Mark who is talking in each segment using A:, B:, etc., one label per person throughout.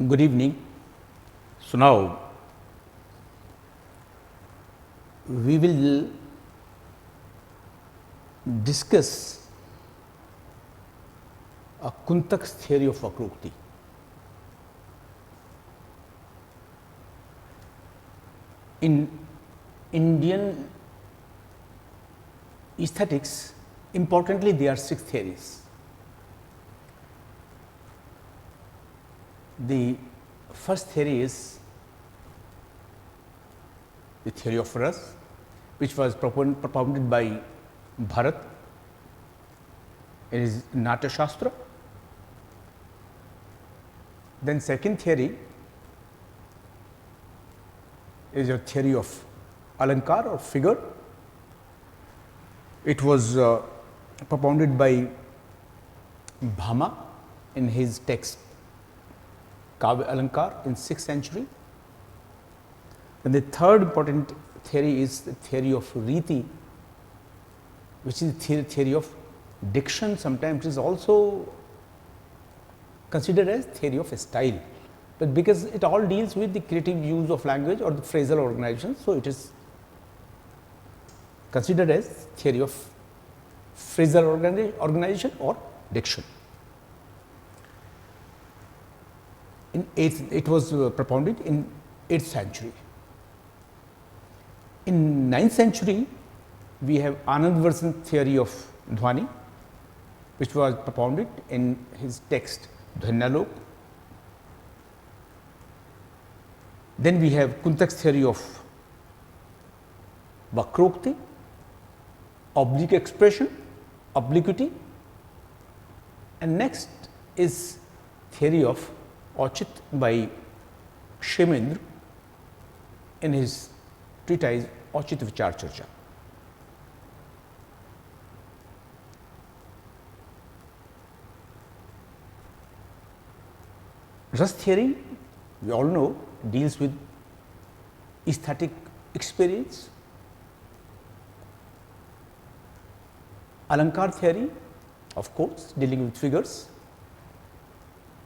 A: Good evening. So, now we will discuss Kuntaka's theory of Vakrokti. In Indian aesthetics, importantly, there are 6 theories. The first theory is the theory of Ras, which was propounded by Bharat in his Natya Shastra. Then second theory is a theory of Alankar or figure. It was propounded by Bhama in his text Kavya Alankar in 6th century. And the third important theory is the theory of Riti, which is the theory of diction. Sometimes it is also considered as theory of style, but because it all deals with the creative use of language or the phrasal organization, so it is considered as theory of phrasal organization or diction. It was propounded in 8th century. In 9th century, we have Anandvarsan theory of Dhwani, which was propounded in his text Dhwanyalok. Then we have Kuntaka's theory of Vakrokti, oblique expression, obliquity, and next is theory of Ochit by Kshemendra in his treatise Ochit Vichar Charcha. Ras theory, we all know, deals with aesthetic experience. Alankar theory, of course, dealing with figures.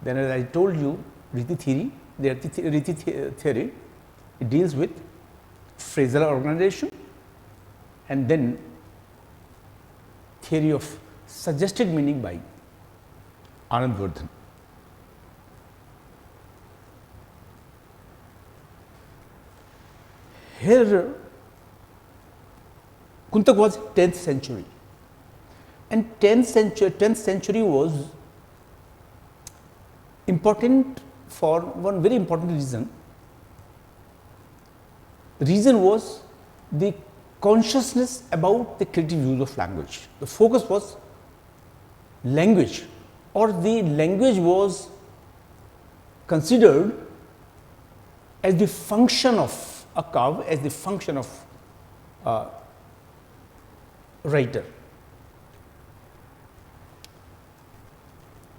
A: Then, as I told you, Riti theory, it deals with phrasal organization, and then theory of suggested meaning by Anandvardhan. Here, Kuntaka was 10th century, and 10th century was important for one very important reason. The reason was the consciousness about the creative use of language. The focus was language, or the language was considered as the function of a Kavya, as the function of a writer.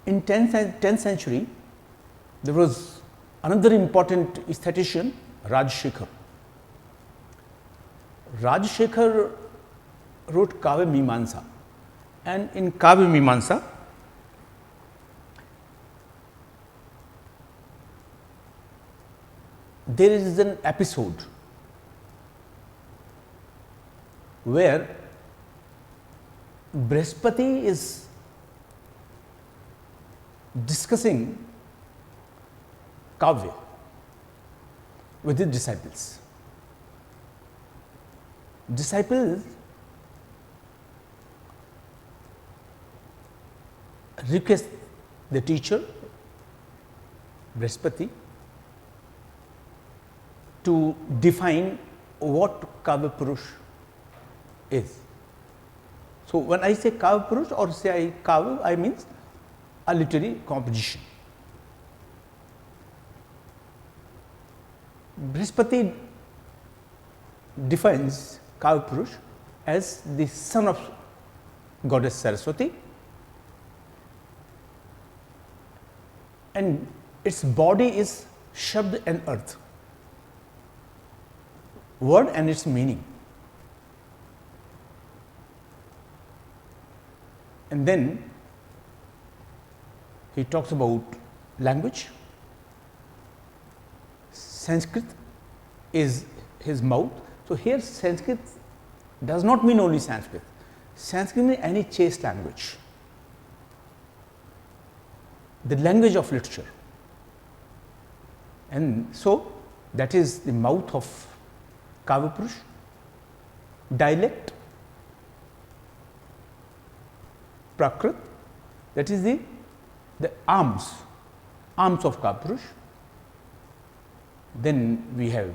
A: In 10th century, there was another important aesthetician, Rajshekhar. Rajshekhar wrote Kavya Mimamsa, and in Kavya Mimamsa, there is an episode where Brihaspati is discussing Kavya with his disciples. Disciples request the teacher, Brihaspati, to define what Kavya Purush is. So, when I say Kavya Purush or say Kavya, I mean a literary composition. Brihaspati defines Kavya Purush as the son of goddess Saraswati, and its body is Shabd and Earth, word and its meaning. And then he talks about language, Sanskrit is his mouth. So, here Sanskrit does not mean only Sanskrit. Sanskrit means any chaste language, the language of literature. And so, that is the mouth of Kavya Purush. Dialect, Prakrit, that is the arms of Kavya Purush. Then we have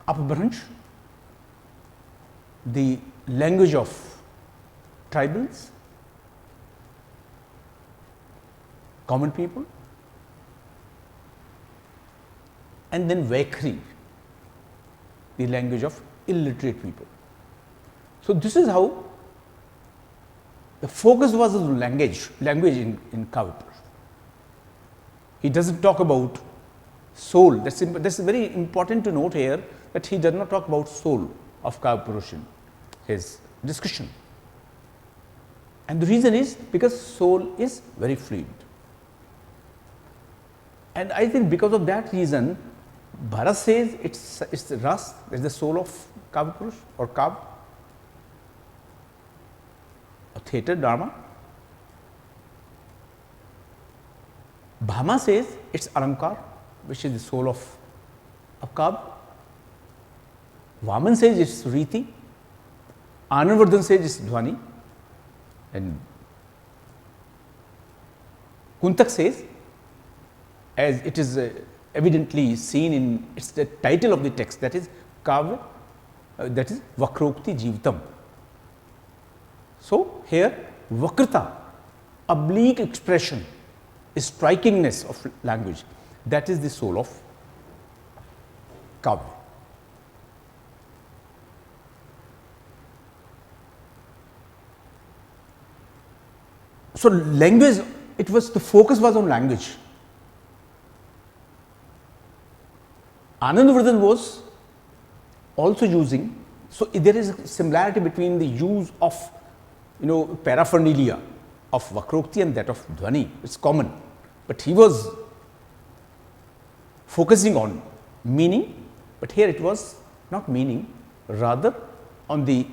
A: Apabhransh, the language of tribals, common people, and then Vaikhri, the language of illiterate people. So, this is how the focus was on language in Kavya Purush. He does not talk about soul. That is very important to note here, that he does not talk about soul of Kavya Purush in his discussion. And the reason is because soul is very fluid. And I think because of that reason, Bharat says it's the ras, that is the soul of Kavya Purush or Kavya, or theatre, drama. Bhama says it's Alankar, which is the soul of Kavya. Vaman says it's Riti. Anandvardhan says it's Dhwani. And Kuntaka says, as it is evidently seen in it's the title of the text, that is Kavya, that is Vakrokti Jivitam. So, here Vakrita, oblique expression, strikingness of language, that is the soul of Kavya. So, language, the focus was on language. Anandvardhan was also using, so there is a similarity between the use of paraphernalia of Vakrokti and that of Dhwani, it is common, but he was focusing on meaning, but here it was not meaning, rather on the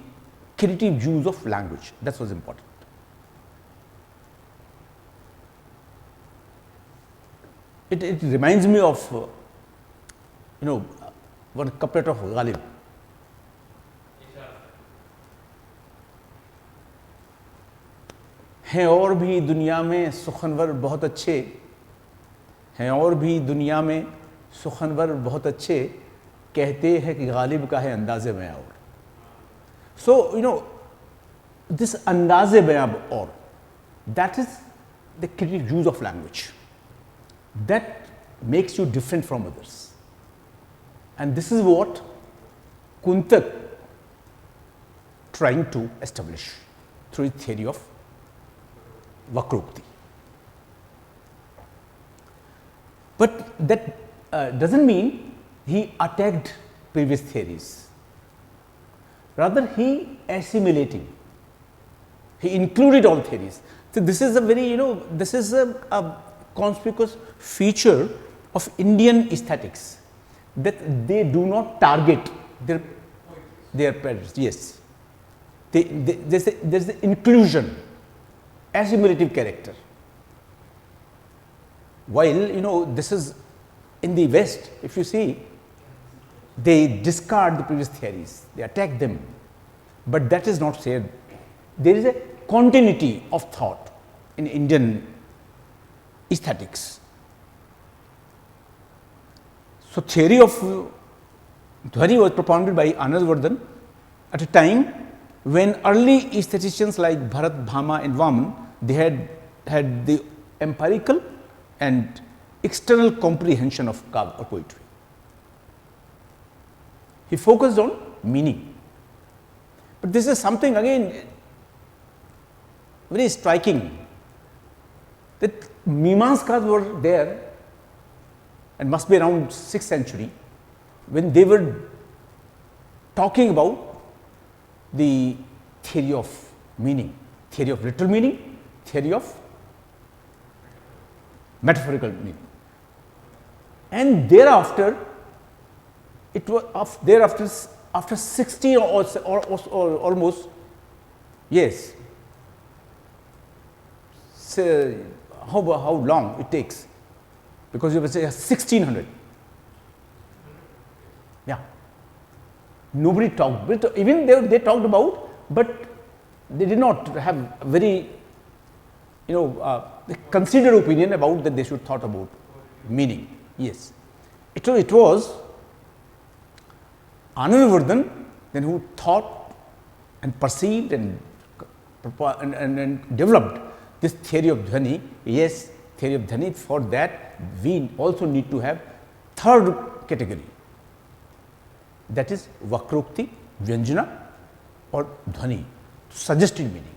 A: creative use of language, that was important. It reminds me of one couplet of Ghalib. हैं और भी दुनिया में सुखनवर बहुत अच्छे, हैं और भी दुनिया में सुखनवर बहुत अच्छे, कहते हैं कि गालिब का है अंदाज़े बयां और. So this अंदाज़े बयां और, that is the creative use of language that makes you different from others, and this is what Kuntaka trying to establish through his theory of Vakrokti. But that does not mean he attacked previous theories, rather he assimilating, he included all theories. So, this is a very this is a conspicuous feature of Indian aesthetics, that they do not target their parents. Yes, there is the inclusion, assimilative character. While this is in the West, if you see, they discard the previous theories, they attack them, but that is not said. There is a continuity of thought in Indian aesthetics. So, theory of Dhwani was propounded by Anandvardhan at a time when early aestheticians like Bharat, Bhama and Vaman, they had the empirical and external comprehension of kavya or poetry. He focused on meaning, but this is something again very striking, that Mimamskas were there and must be around 6th century, when they were talking about the theory of meaning, theory of literal meaning, theory of metaphorical meaning. and thereafter it was after 60 or almost, yes, so how long it takes, because you will say 1600. Yeah, nobody talked, but even they talked about, but they did not have very considered opinion about that they should thought about meaning. Yes, it was Anandavardhan then who thought and perceived and developed this theory of dhvani. Yes, theory of dhvani. For that we also need to have third category, that is Vakrokti, Vyanjana or dhvani, suggested meaning.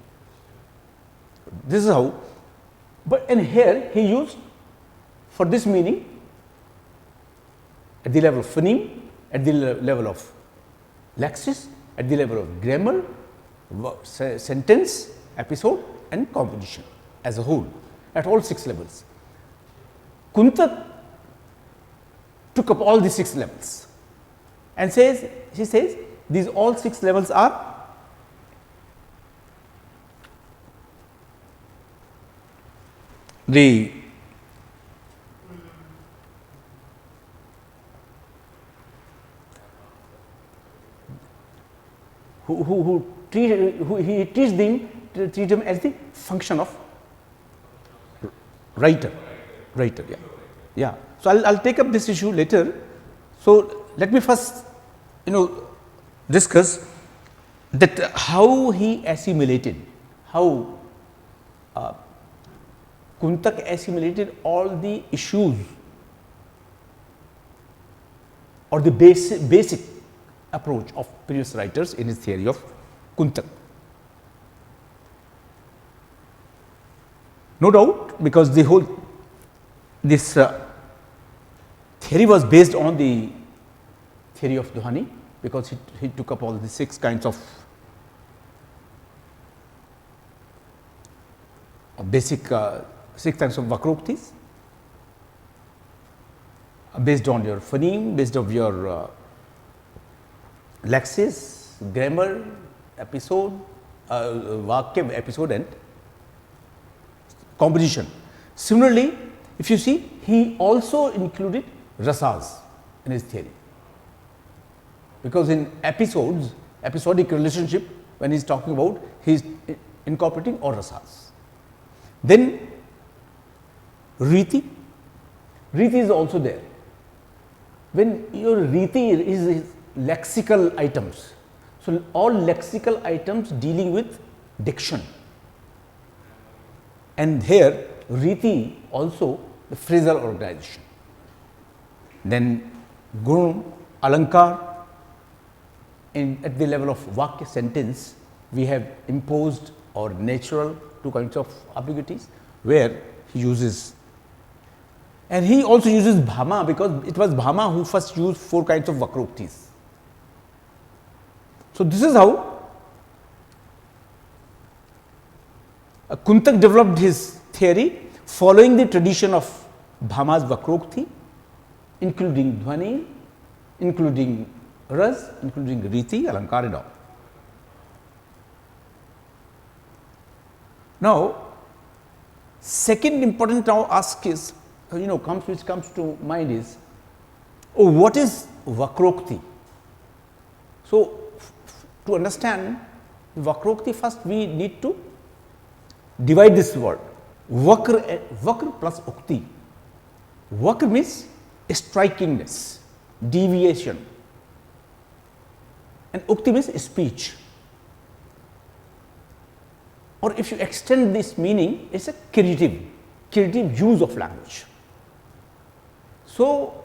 A: This is how, but in here he used for this meaning at the level of phoneme, at the level of lexis, at the level of grammar, sentence, episode and composition as a whole, at all 6 levels. Kuntaka took up all the 6 levels and he says these all 6 levels are the he treats them as the function of writer. Yeah. So I'll take up this issue later. So let me first discuss that how he assimilated, how Kuntaka assimilated all the issues or the basic approach of previous writers in his theory of Kuntaka. No doubt, because this theory was based on the theory of dhvani, because he took up all the 6 kinds of basic 6 kinds of Vakroktis based on your phoneme, based on your lexis, grammar, episode, vakya, episode and composition. Similarly, if you see, he also included rasas in his theory, because in episodes, episodic relationship, when he is talking about, he is incorporating all rasas. Then riti is also there. When your riti is lexical items, so all lexical items dealing with diction, and here riti also the phrasal organization. Then gun, alankar, at the level of vakya, sentence, we have imposed or natural 2 kinds of ambiguities, where he uses, and he also uses bhama, because it was bhama who first used 4 kinds of Vakroktis. So this is how Kuntaka developed his theory, following the tradition of Bhama's Vakrokti, including dhvani, including ras, including riti, alankar and all. Now, second important now ask is, which comes to mind is, what is Vakrokti? So, to understand Vakrokti, first we need to divide this word. Vakr plus ukti. Vakr means strikingness, deviation, and ukti means speech. Or if you extend this meaning, it is a creative use of language. So,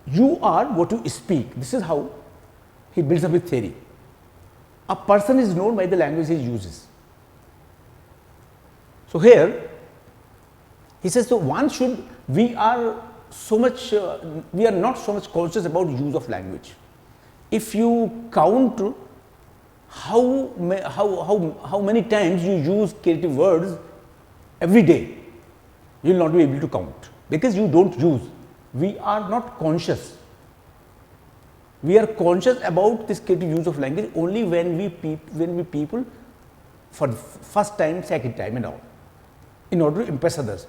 A: you are what you speak. This is how he builds up his theory. A person is known by the language he uses. So, here he says, so we are not so much conscious about use of language. If you count how many times you use creative words every day, you will not be able to count because you don't use. We are not conscious. We are conscious about this creative use of language only when we people for the first time, second time and all, in order to impress others,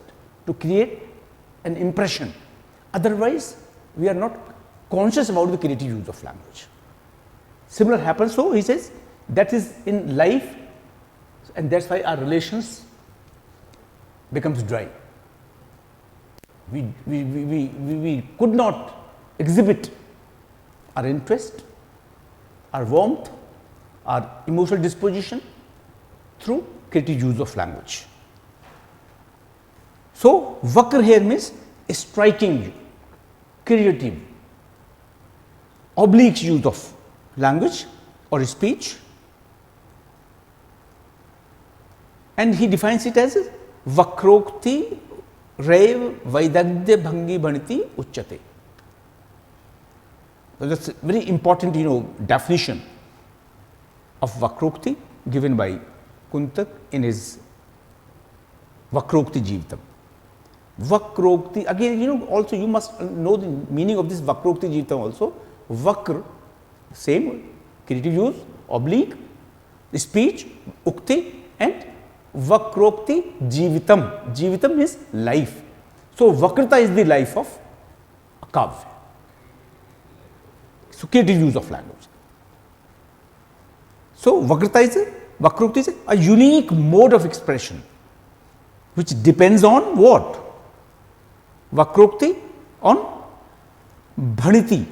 A: to create an impression. Otherwise, we are not conscious about the creative use of language. Similar happens, so he says that is in life, and that is why our relations becomes dry. We could not exhibit our interest, our warmth, our emotional disposition through creative use of language. So, Vakr here means striking, creative, oblique use of language or speech, and he defines it as Vakrokti Rev Vaidagdya Bhangi Bhaniti Uchyate. So, that is a very important definition of Vakrokti given by Kuntaka in his Vakrokti Jivitam. Vakrokti, again also you must know the meaning of this Vakrokti Jivitam also. Vakr, same creative use, oblique, speech, ukti, and Vakrokti Jivitam. Jivitam is life. So, Vakrita is the life of a kavya. So, creative use of language. So, Vakrokti is a unique mode of expression which depends on what? Vakrokti on Bhaniti.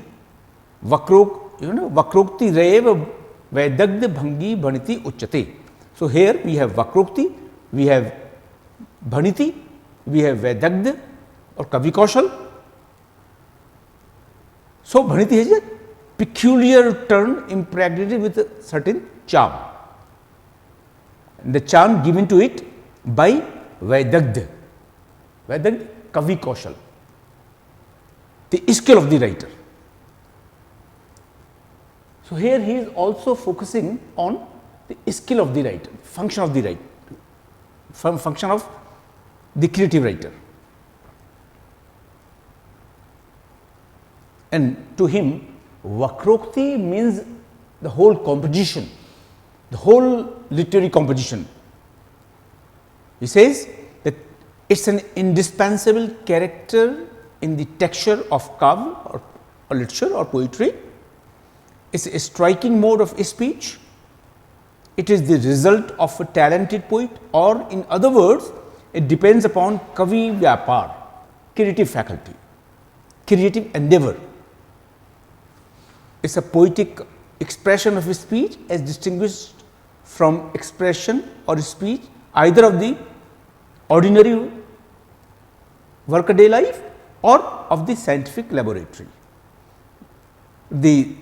A: Vakrokti Rev Vaidagdya Bhangi Bhaniti Uchyate. So, here we have Vakrokti, we have Bhaniti, we have Vaidagdya or Kavi Kaushal. So, Bhaniti has a peculiar turn impregnated with a certain charm. The charm given to it by Vaidagdya. Vaidagdya, Kavi Kaushal, the skill of the writer. So, here he is also focusing on the skill of the writer, function of the writer, function of the creative writer. And to him, Vakrokti means the whole composition, the whole literary composition. He says that it is an indispensable character in the texture of kavya or literature or poetry. It is a striking mode of speech. It is the result of a talented poet, or in other words, it depends upon kavi vyapar, creative faculty, creative endeavor. It is a poetic expression of speech as distinguished from expression or speech either of the ordinary workaday life or of the scientific laboratory, the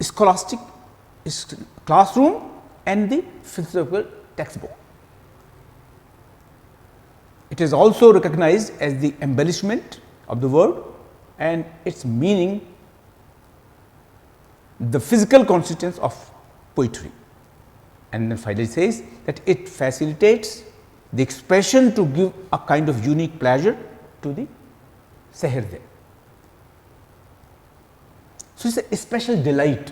A: scholastic classroom and the philosophical textbook. It is also recognized as the embellishment of the word and its meaning, the physical constituents of poetry. And then finally says that it facilitates the expression to give a kind of unique pleasure to the Sahirdaya. So, it is a special delight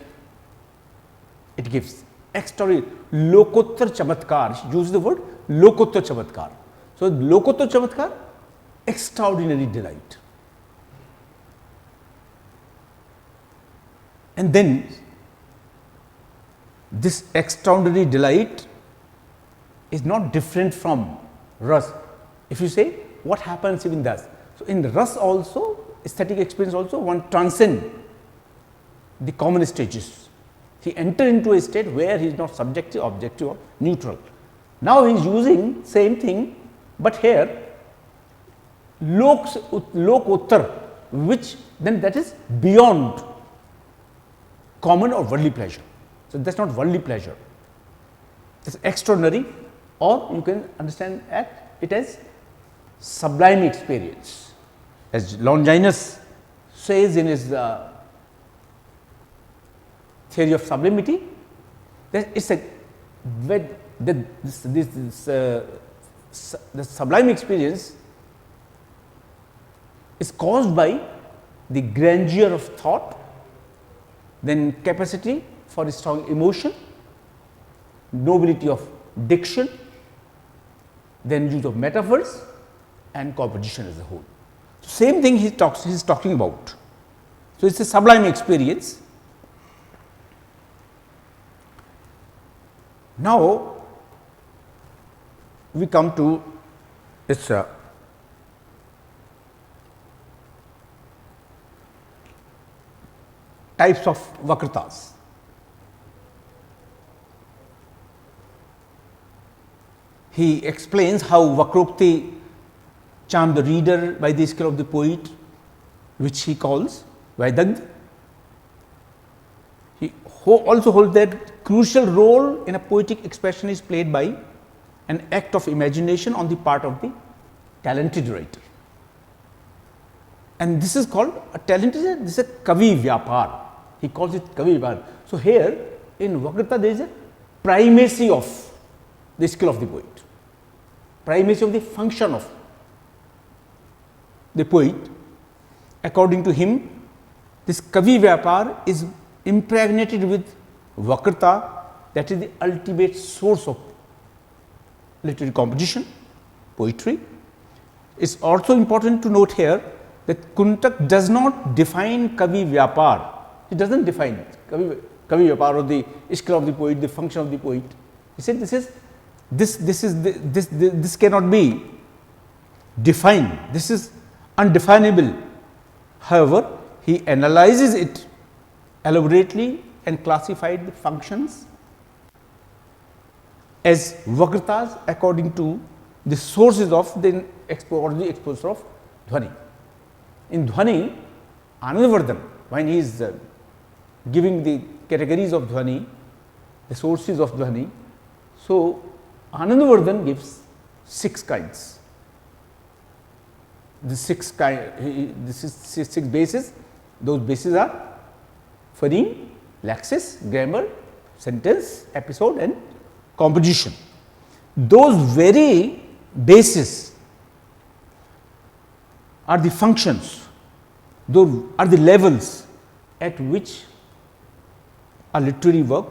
A: it gives, extraordinary, lokottar chamatkar, use the word lokottar chamatkar. So, lokottar chamatkar, extraordinary delight. And then this extraordinary delight is not different from ras. If you say what happens even thus. So, in ras also, aesthetic experience also, one transcends the common stages. He enters into a state where he is not subjective, objective or neutral. Now, he is using same thing, but here lokottar, which then that is beyond common or worldly pleasure. So, that is not worldly pleasure, it is extraordinary, or you can understand it as sublime experience. As Longinus says in his theory of sublimity, that it is a this the sublime experience is caused by the grandeur of thought, then capacity for strong emotion, nobility of diction, then use of metaphors and composition as a whole. So, same thing he is talking about. So, it is a sublime experience. Now, we come to its types of Vakritas. He explains how Vakrokti charm the reader by the skill of the poet, which he calls Vaidagdh. He also holds that crucial role in a poetic expression is played by an act of imagination on the part of the talented writer. And this is called a talented, this is a Kavi Vyapar. He calls it Kavi Vyapar. So, here in Vakrita there is a primacy of the skill of the poet, primacy of the function of the poet. According to him, this Kavi Vyapar is impregnated with Vakrita, that is the ultimate source of literary composition, poetry. It is also important to note here that Kuntaka does not define Kavi Vyapar. He does not define it. Kavi Vyapar or the skill of the poet, the function of the poet. He said this cannot be defined. This is undefinable. However, he analyzes it elaborately and classified the functions as Vakritas according to the sources of the exposure of Dhwani. In Dhwani, Anandavardhan, when he is giving the categories of Dhwani, the sources of Dhwani, so Anandavardhan gives 6 kinds. The 6 bases, those bases are phoneme, laxis, grammar, sentence, episode and composition. Those very bases are the functions, those are the levels at which a literary work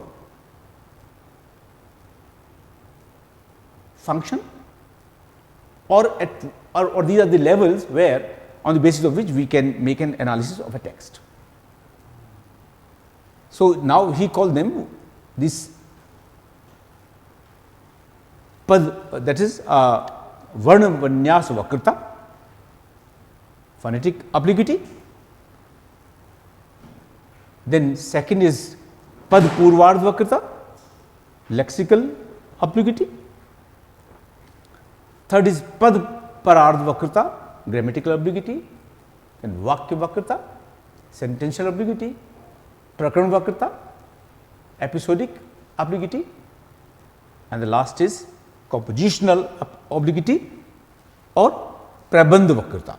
A: function, or these are the levels where on the basis of which we can make an analysis of a text. So, now he called them this pad, that is Varna Vanyas Vakrita, phonetic obliquity. Then second is Pad Purvard Vakrita, lexical obliquity. Third is Pad Parardh Vakrita, grammatical obliquity. Then Vakya Vakrita, sentential obliquity. Prakran Vakrita, episodic obliquity. And the last is compositional obliquity or Prabandha Vakrita.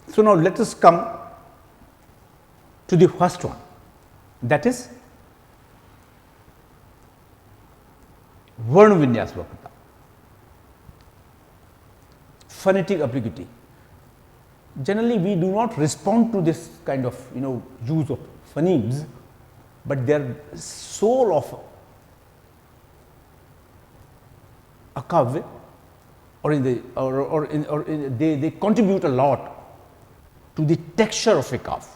A: So, now let us come to the first one, that is Varna Vinyas Vakrita, phonetic obliquity. Generally, we do not respond to this kind of use of phonemes, but they are soul of a kavya, they contribute a lot to the texture of a kavya.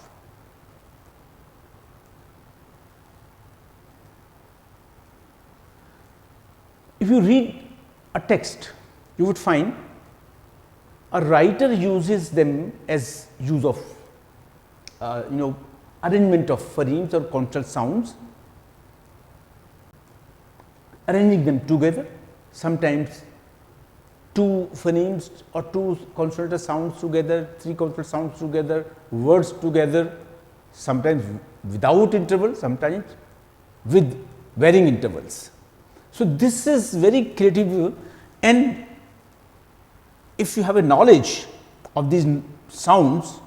A: If you read a text, you would find a writer uses them as use of arrangement of phonemes or consonant sounds, arranging them together, sometimes 2 phonemes or 2 consonant sounds together, 3 consonant sounds together, words together, sometimes without interval, sometimes with varying intervals. So, this is very creative, and if you have a knowledge of these sounds,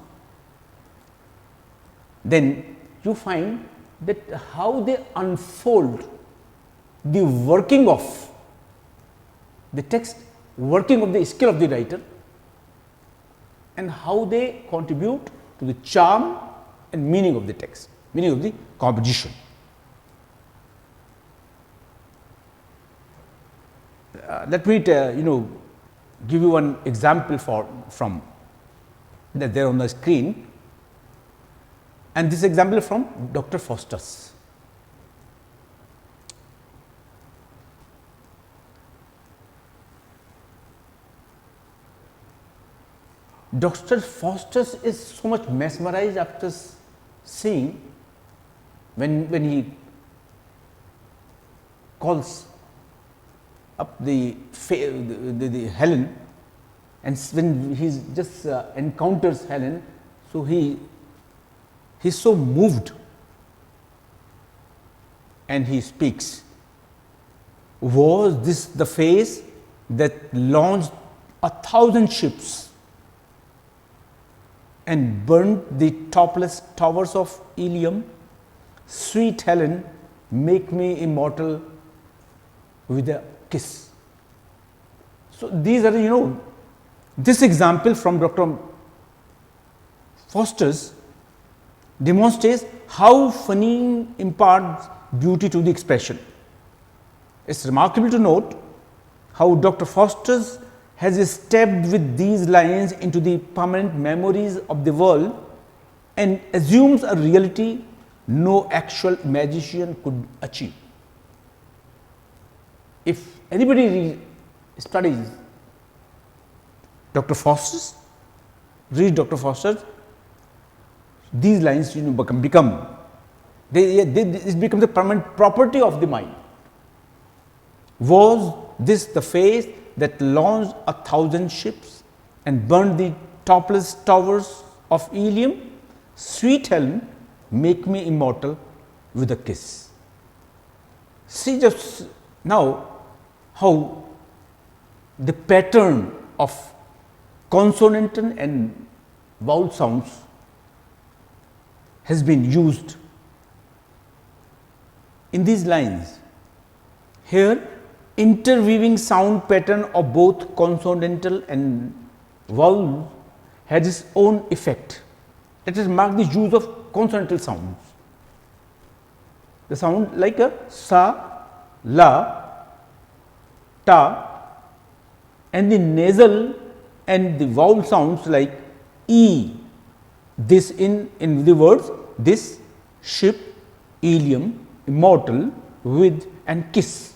A: then you find that how they unfold the working of the text, working of the skill of the writer, and how they contribute to the charm and meaning of the text, meaning of the composition. Let me give you one example from that there on the screen, and this example is from Dr. Foster's. Dr. Foster's is so much mesmerized after seeing when he calls up the Helen, and when he just encounters Helen, so he's so moved, and he speaks, "Was this the face that launched 1,000 ships and burnt the topless towers of Ilium? Sweet Helen, make me immortal with a kiss." So, these are this example from Dr. Foster's demonstrates how funny imparts beauty to the expression. It is remarkable to note how Dr. Foster's has stepped with these lines into the permanent memories of the world and assumes a reality no actual magician could achieve. If anybody studies Dr. Foster's, read Dr. Foster's, these lines become it becomes the permanent property of the mind. Was this the face that launched 1,000 ships and burned the topless towers of Ilium? Sweet Helen, make me immortal with a kiss. See just now how the pattern of consonantal and vowel sounds has been used in these lines. Here, interweaving sound pattern of both consonantal and vowel has its own effect. Let us mark the use of consonantal sounds. The sound like a sa, la, ta, and the nasal and the vowel sounds like e. This in the words this, ship, Ilium, immortal, with, and kiss.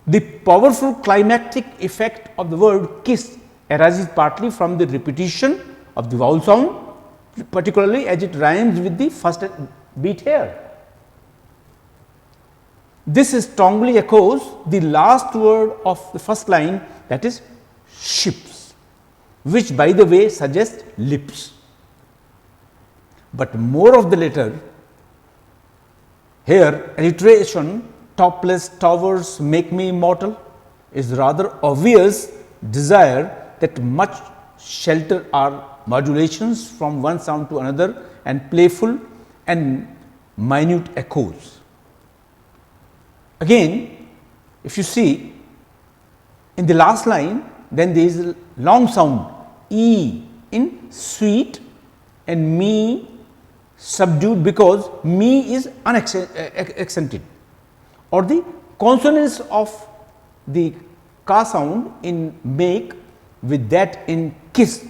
A: The powerful climactic effect of the word kiss arises partly from the repetition of the vowel sound, particularly as it rhymes with the first beat here. This strongly echoes the last word of the first line, that is ships, which by the way suggests lips. But more of the latter. Here, alliteration, topless towers make me immortal, is rather obvious desire that much shelter are modulations from one sound to another and playful and minute echoes. Again, if you see in the last line, then there is a long sound e in sweet and me subdued, because me is unaccented, or the consonants of the ka sound in make with that in kiss,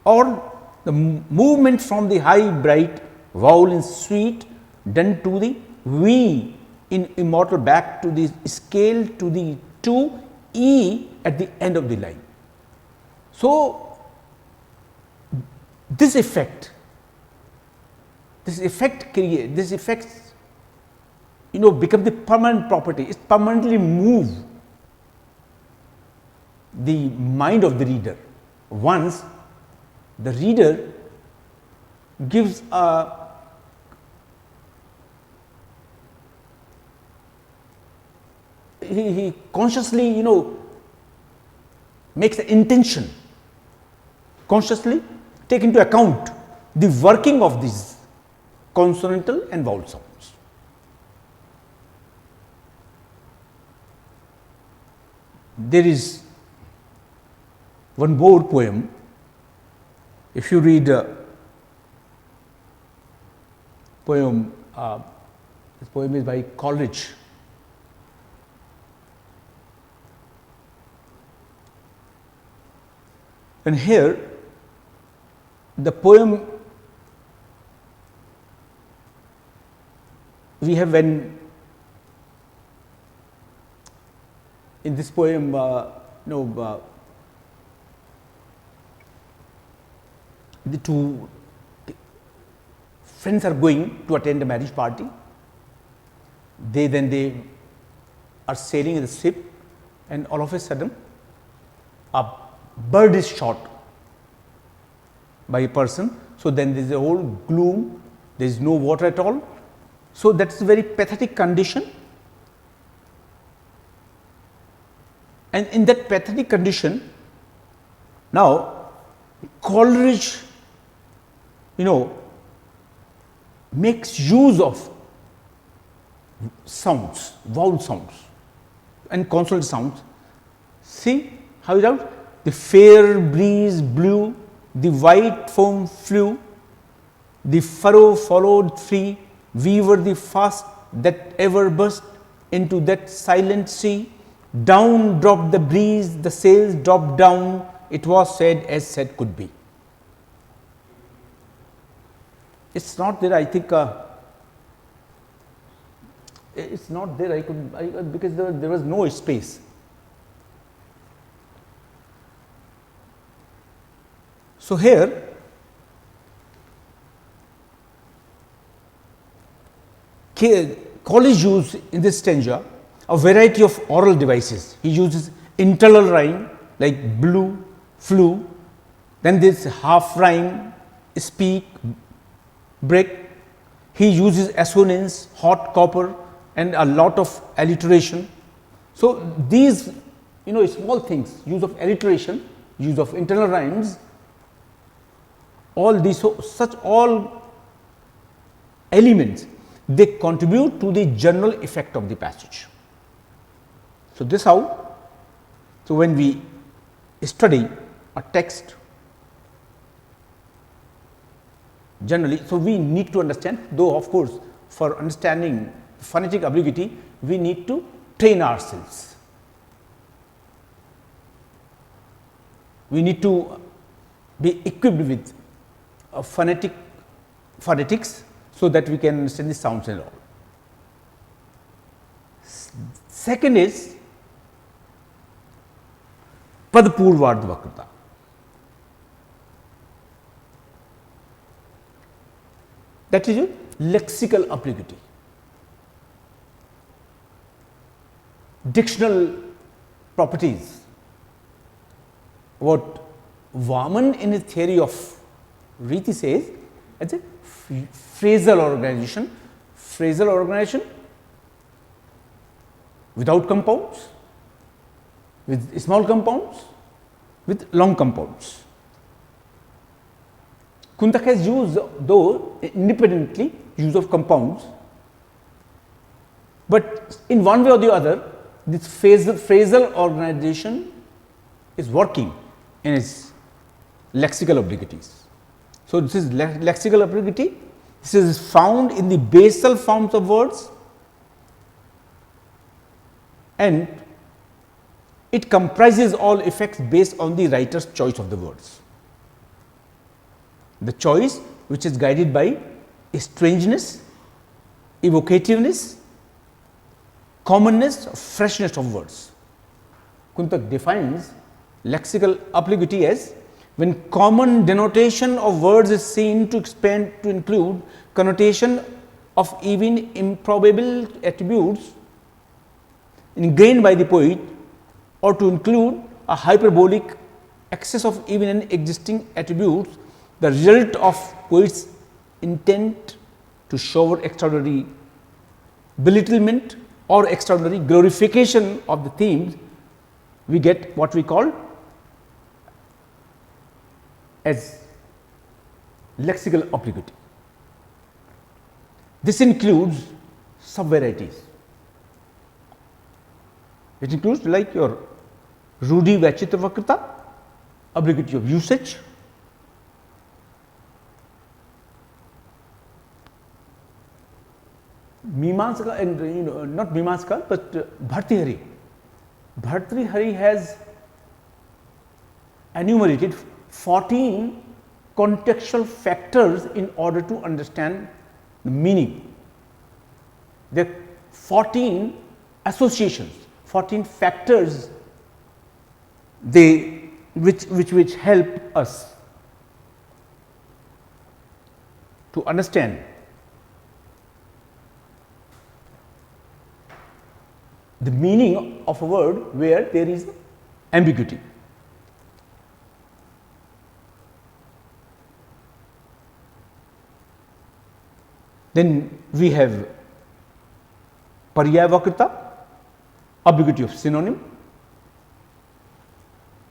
A: or the movement from the high bright vowel in sweet done to the v in immortal back to the scale to the 2 e at the end of the line. So, this effect become the permanent property. It permanently move the mind of the reader. Once the reader gives he consciously makes the intention, consciously take into account the working of these consonantal and vowel sounds. There is one more poem. If you read poem, this poem is by Coleridge. And here the poem we have when in this poem the two friends are going to attend a marriage party. They are sailing in the ship, and all of a sudden a bird is shot by a person. So then there is a whole gloom, there is no water at all. So that is a very pathetic condition, and in that pathetic condition, now Coleridge makes use of sounds, vowel sounds and consonant sounds. See how it out? The fair breeze blew, the white foam flew, the furrow followed free, we were the first that ever burst into that silent sea. Down dropped the breeze, the sails dropped down, it was said as said could be. It's not there, I think it's not there, because there was no space. So here Coleridge used in this stanza a variety of oral devices. He uses internal rhyme like blew, flew, then this half rhyme, speak, break. He uses assonance, hot copper, and a lot of alliteration. So these small things, use of alliteration, use of internal rhymes, all these such all elements, they contribute to the general effect of the passage. So this how, so when we study a text generally, so we need to understand, though of course for understanding phonetic ambiguity we need to train ourselves. We need to be equipped with phonetics so that we can understand the sounds and all. Second is Padpurvard Vakrata. That is lexical obliquity. Dictional properties. What Vaman in his theory of Riti says as a phrasal organization. Phrasal organization without compounds, with small compounds, with long compounds. Kuntaka has used though independently use of compounds, but in one way or the other this phrasal organization is working in its lexical obliquities. So this is lexical obliquity. This is found in the basal forms of words, and it comprises all effects based on the writer's choice of the words. The choice which is guided by strangeness, evocativeness, commonness, freshness of words. Kuntaka defines lexical obliquity as when common denotation of words is seen to expand to include connotation of even improbable attributes ingrained by the poet, or to include a hyperbolic excess of even an existing attributes, the result of poet's intent to show extraordinary belittlement or extraordinary glorification of the themes, we get what we call as lexical obliquity. This includes sub-varieties. It includes like your Rudi Vachitra Vakrita, obliquity of usage, Mimamsaka and not Mimamsaka, but Bhartrihari. Bhartrihari has enumerated 14 contextual factors in order to understand the meaning. There are 14 associations, 14 factors which help us to understand the meaning of a word where there is ambiguity. Then we have Paryaya Vakrita, ambiguity of synonym,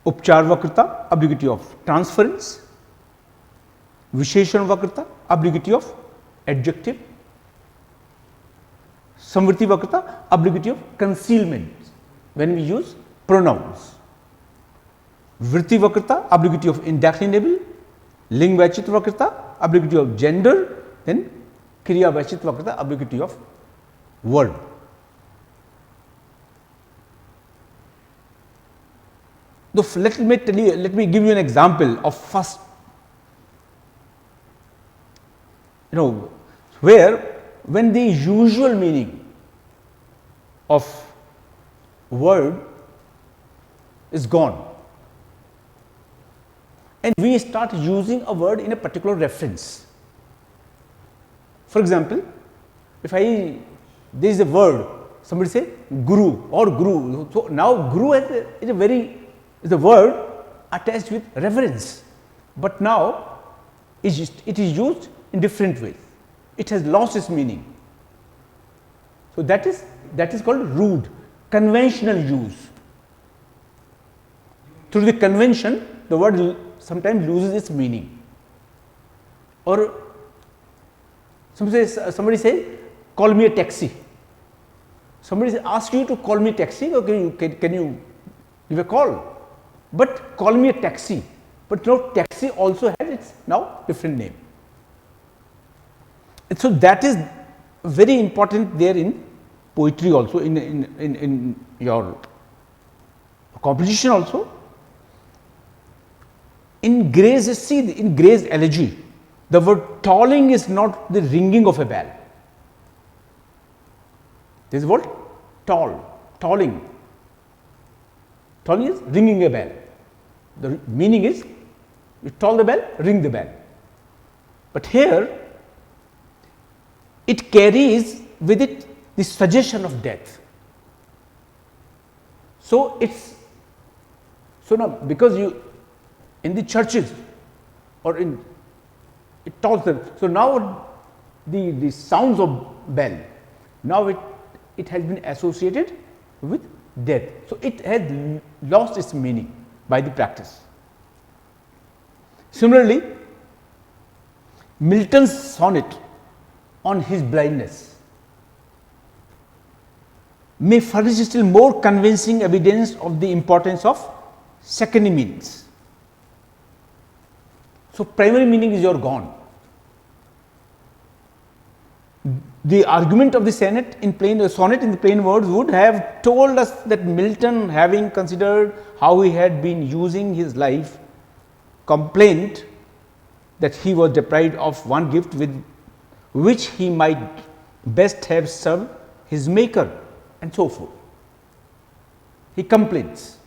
A: Upchar Vakrita, ambiguity of transference, Visheshan Vakrita, ambiguity of adjective, Samvriti Vakrita, ambiguity of concealment when we use pronouns, Vritti Vakrita, ambiguity of indeclinable, Ling Vachitra Vakrita, ambiguity of gender, then Kriya Vachitra Vakrita, ambiguity of word. Let me give you an example of first, where when the usual meaning of word is gone and we start using a word in a particular reference. For example, if there is a word, somebody say guru or guru. So now guru is a word attached with reverence, but now it is used in different ways. It has lost its meaning. So that is called rude, conventional use. Through the convention, the word sometimes loses its meaning. Or somebody say, call me a taxi. Somebody asks you to call me a taxi, or can you give a call? But call me a taxi. But now taxi also has its now different name. And so that is very important there in poetry also, in your composition also. In Gray's elegy, the word tolling is not the ringing of a bell. This is what? Tolling. Tolling is ringing a bell. The meaning is you toll the bell, ring the bell. But here it carries with it the suggestion of death. So now because in the churches or it tolls them. So now the sounds of bell, now it has been associated with death. So it has lost its meaning by the practice. Similarly, Milton's sonnet on his blindness may furnish still more convincing evidence of the importance of secondary meanings. So primary meaning is gone. The argument of the sonnet in plain words would have told us that Milton, having considered how he had been using his life, complained that he was deprived of one gift with which he might best have served his maker, and so forth. He complains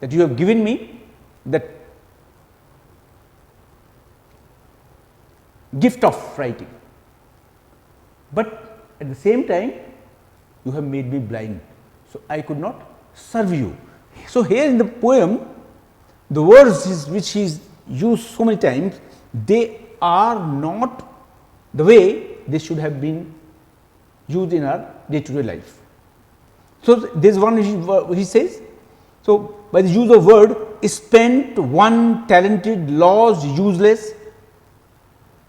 A: that you have given me that gift of writing, but at the same time you have made me blind, so I could not serve you. So here in the poem, the words which he is used so many times, they are not the way they should have been used in our day-to-day life. So there is one he says, so by the use of word, spent one talented, lost, useless,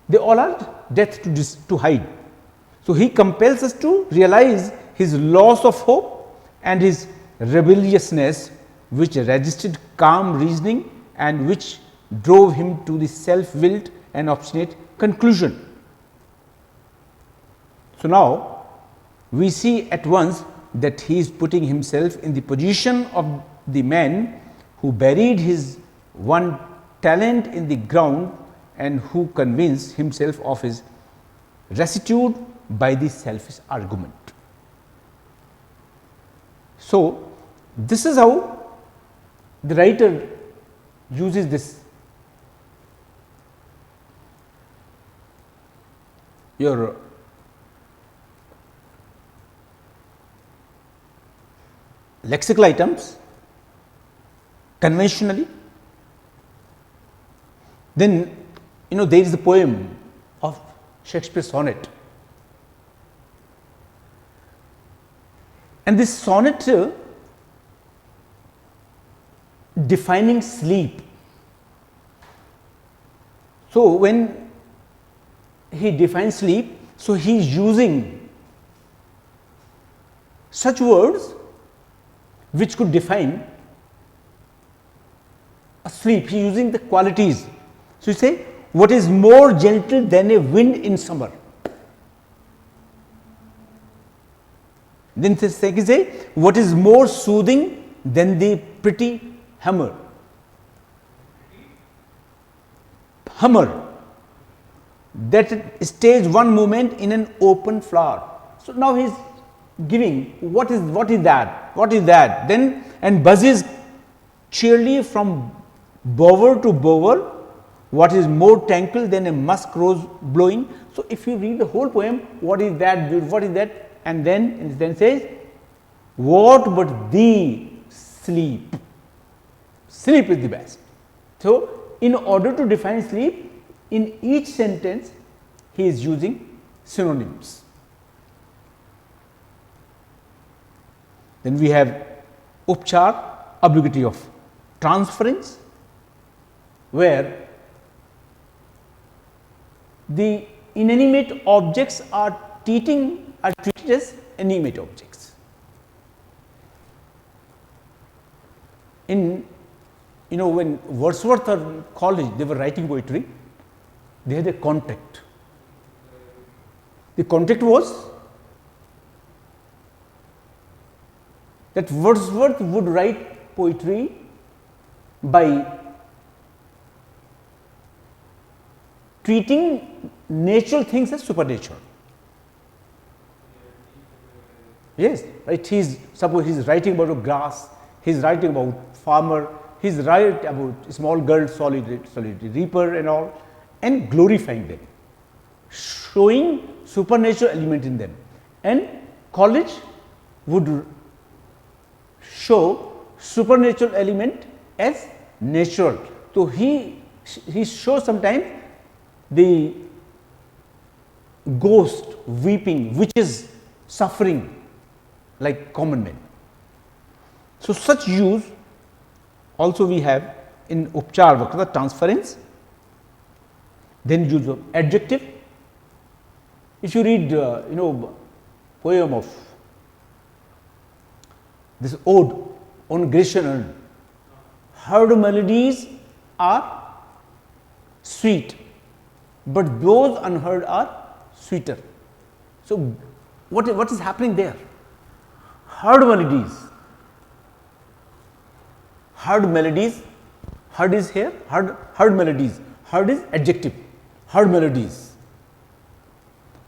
A: they all are death to hide. So, he compels us to realize his loss of hope and his rebelliousness, which resisted calm reasoning and which drove him to the self-willed and obstinate conclusion. So, now we see at once that he is putting himself in the position of the man who buried his one talent in the ground and who convinced himself of his rectitude by the selfish argument. So, this is how the writer uses this your lexical items conventionally. Then there is the poem of Shakespeare's sonnet, and this sonnet defining sleep. So, when he defines sleep, so he is using such words which could define a sleep. He is using the qualities. So, you say, what is more gentle than a wind in summer? Then he say, what is more soothing than the pretty hummer? Hummer that stays one moment in an open flower. So, now he is giving what is that, then and buzzes cheerily from bower to bower, what is more tranquil than a musk rose blowing. So, if you read the whole poem, what is that, and then says, what but thee sleep. Sleep is the best. So, in order to define sleep, in each sentence he is using synonyms. Then we have upchar, obligative of transference, where the inanimate objects are treated as animate objects. In when Wordsworth or college, they were writing poetry, they had a contract. The contract was that Wordsworth would write poetry by treating natural things as supernatural. Yes, right. Suppose he is writing about a grass, he is writing about farmer, he is writing about small girl, solitary reaper and all, and glorifying them, showing supernatural element in them. And college would show supernatural element as natural. So, he shows sometimes the ghost weeping, which is suffering like common men. So, such use also we have in upchar vakrokti, transference. Then use of adjective. If you read poem of this ode on Grecian urn, her melodies are sweet, but those unheard are sweeter. So, what is happening there? Heard melodies, heard is here, heard melodies, heard is adjective, heard melodies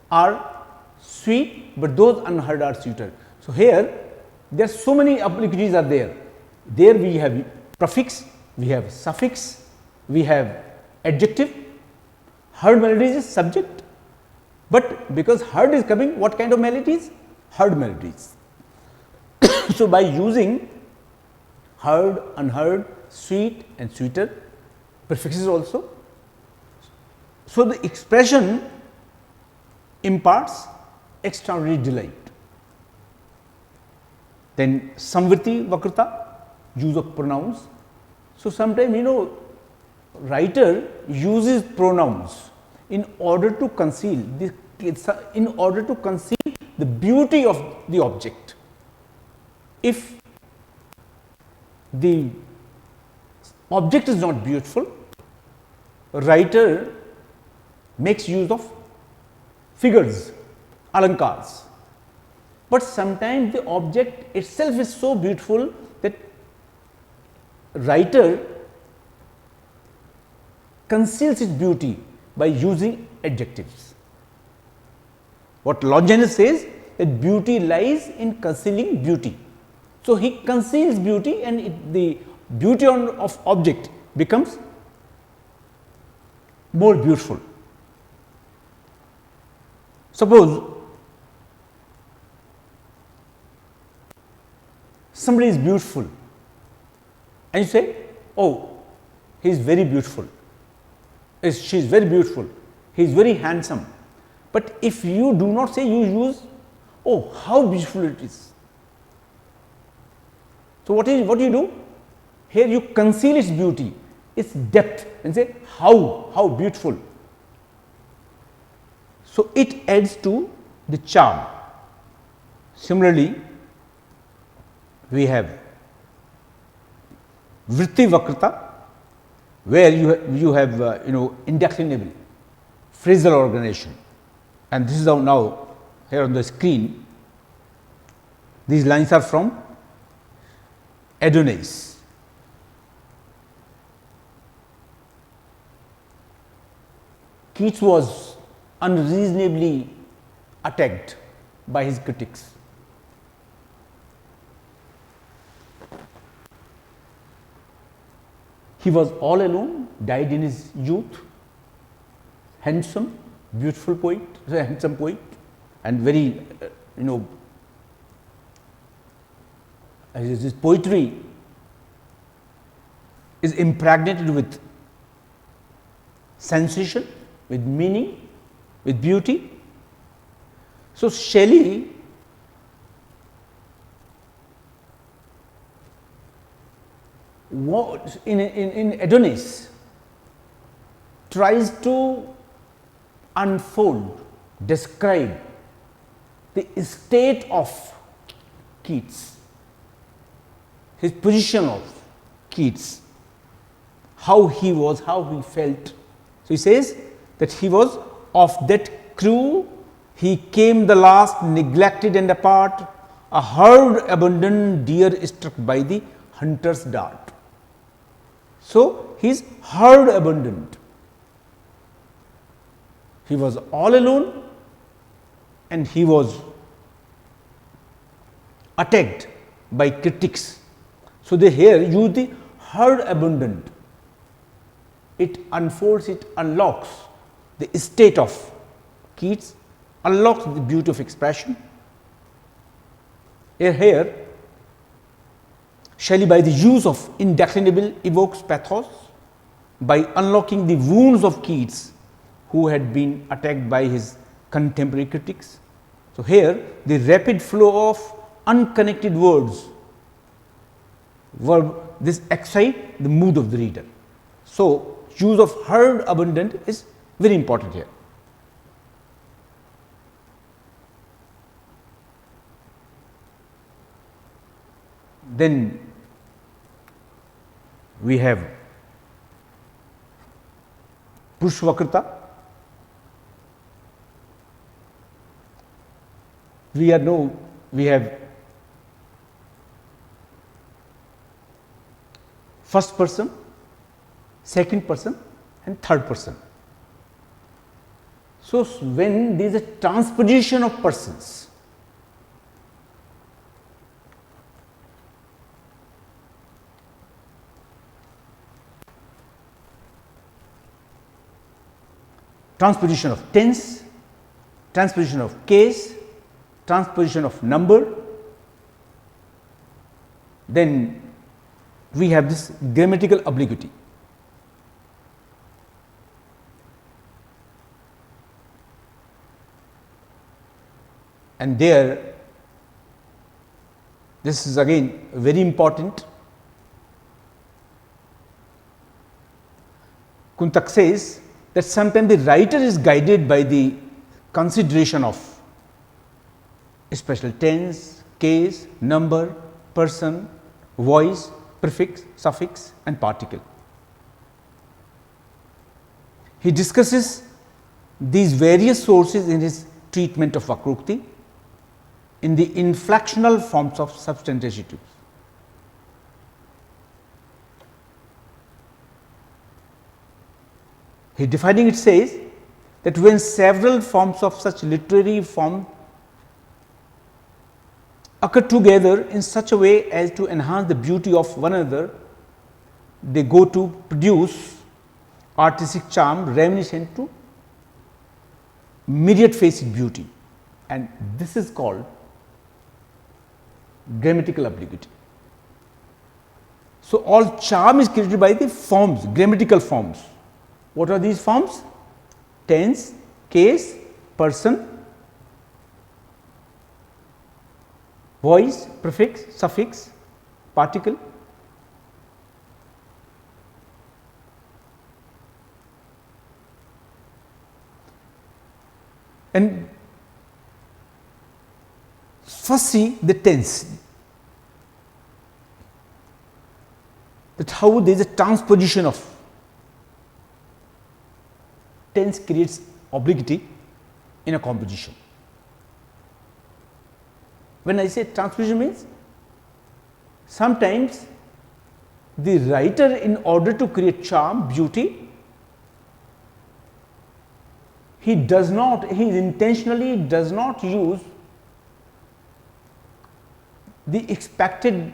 A: are sweet, but those unheard are sweeter. So, here there are so many obliquities are there. There we have prefix, we have suffix, we have adjective. Heard melodies is subject, but because heard is coming, what kind of melodies? Heard melodies. So, by using heard, unheard, sweet and sweeter, prefixes also. So, the expression imparts extraordinary delight. Then samvriti vakrokti, use of pronouns. So, sometimes writer uses pronouns in order to conceal the beauty of the object. If the object is not beautiful, writer makes use of figures, alankars, but sometimes the object itself is so beautiful that writer conceals its beauty by using adjectives. What Longinus says, that beauty lies in concealing beauty. So, he conceals beauty and the beauty of object becomes more beautiful. Suppose somebody is beautiful and you say, oh, he is very beautiful, she is very beautiful, he is very handsome. But if you do not say, you use, oh, how beautiful it is. So, what do you do? Here you conceal its beauty, its depth, and say how beautiful. So, it adds to the charm. Similarly, we have vritti vakrata, where you have indeclinable phrasal organization, and this is now here on the screen. These lines are from Adonis. Keats was unreasonably attacked by his critics. He was all alone, died in his youth, handsome, beautiful poet, handsome poet, and very, his poetry is impregnated with sensation, with meaning, with beauty. So, Shelley in Adonis tries to unfold, describe the state of Keats, his position of Keats, how he was, how he felt. So, he says that he was of that crew, he came the last, neglected and apart, a herd abandoned, deer struck by the hunter's dart. So, he is herd abandoned. He was all alone and he was attacked by critics. So, they here use the herd abandoned. It unfolds, it unlocks the state of Keats, unlocks the beauty of expression. Here Shelley, by the use of indeclinable, evokes pathos by unlocking the wounds of Keats, who had been attacked by his contemporary critics. So, here the rapid flow of unconnected words this excite the mood of the reader. So, use of herd abundant is very important here. Then we have Pushvakrita. We have first person, second person and third person. So, when there is a transposition of persons, transposition of tense, transposition of case, transposition of number, then we have this grammatical obliquity. And there, this is again very important. Kuntaka says that sometimes the writer is guided by the consideration of special tense, case, number, person, voice, prefix, suffix and particle. He discusses these various sources in his treatment of Vakrokti in the inflectional forms of substantivatives. He defining it says that when several forms of such literary form occur together in such a way as to enhance the beauty of one another, they go to produce artistic charm reminiscent to myriad faced beauty, and this is called grammatical obliquity. So, all charm is created by the forms, grammatical forms. What are these forms? Tense, case, person, voice, prefix, suffix, particle. And first see the tense, that how there is a transposition of tense creates obliquity in a composition. When I say transposition means, sometimes the writer, in order to create charm, beauty, he intentionally does not use the expected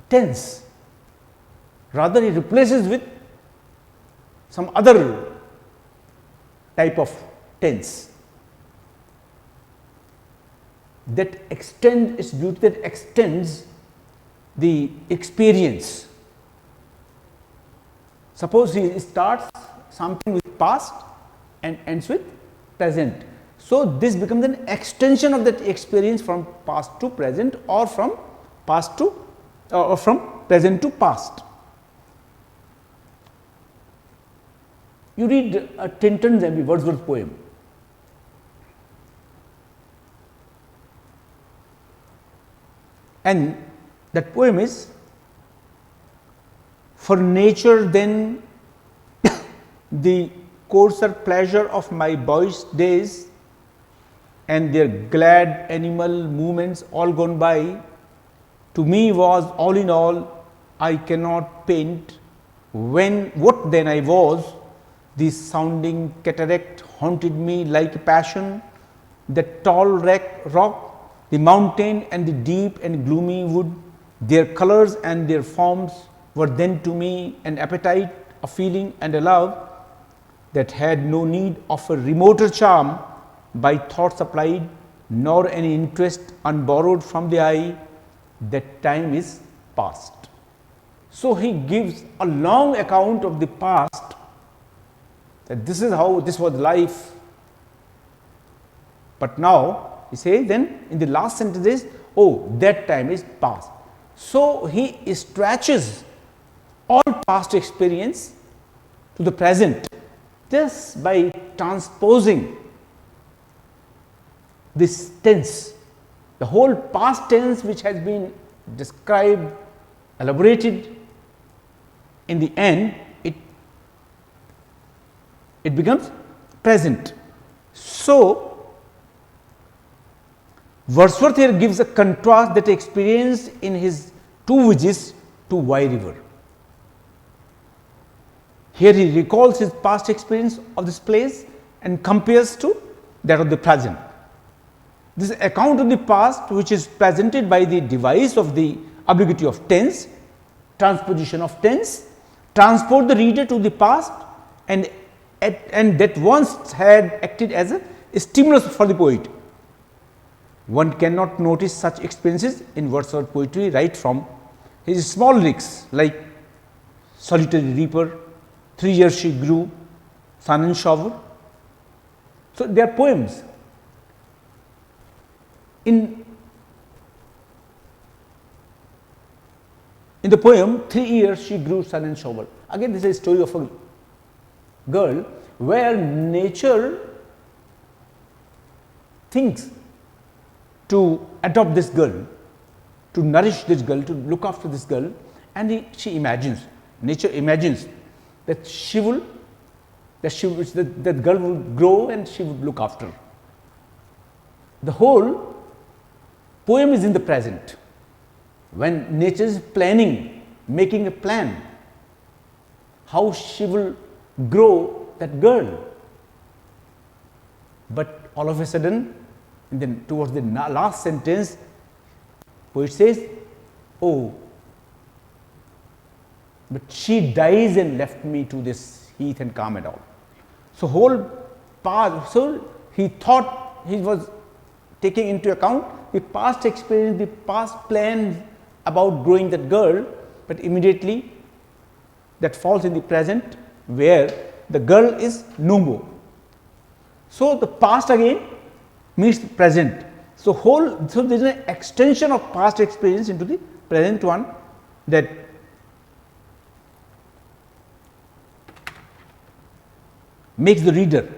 A: tense, rather he replaces with some other type of tense that extends its beauty, that extends the experience. Suppose he starts something with past and ends with present. So, this becomes an extension of that experience from past to present, or from past to or from present to past. You read Tinton's Abbey, Wordsworth poem. And that poem is, for nature then the coarser pleasure of my boyish days and their glad animal movements all gone by, to me was all in all. I cannot paint what then I was. This sounding cataract haunted me like a passion, the tall rock, the mountain and the deep and gloomy wood, their colors and their forms were then to me an appetite, a feeling and a love that had no need of a remoter charm by thought supplied, nor any interest unborrowed from the eye. That time is past. So, he gives a long account of the past, that this is how this was life, but now he says then in the last sentence is, oh, that time is past. So, he stretches all past experience to the present just by transposing this tense, the whole past tense which has been described, elaborated, in the end it becomes present. So, Wordsworth here gives a contrast that experienced in his two visits to Wye River. Here he recalls his past experience of this place and compares to that of the present. This account of the past, which is presented by the device of the obliquity of tense, transposition of tense, transport the reader to the past, and that once had acted as a stimulus for the poet. One cannot notice such experiences in Wordsworth poetry right from his small lyrics like Solitary Reaper, 3 years she grew, Sun and Shower. So, they are poems. In the poem 3 years she grew, sun and shower, again this is a story of a girl where nature thinks to adopt this girl, to nourish this girl, to look after this girl, and she imagines, nature imagines that that girl will grow and she would look after. The whole poem is in the present, when nature is planning, making a plan, how she will grow that girl. But all of a sudden, towards the last sentence, poet says, oh, but she dies and left me to this heath and calm and all. So whole path, so he thought, he was taking into account the past experience, the past plans about growing that girl, but immediately that falls in the present where the girl is no more. So the past again meets the present. So there is an extension of past experience into the present one, that makes the reader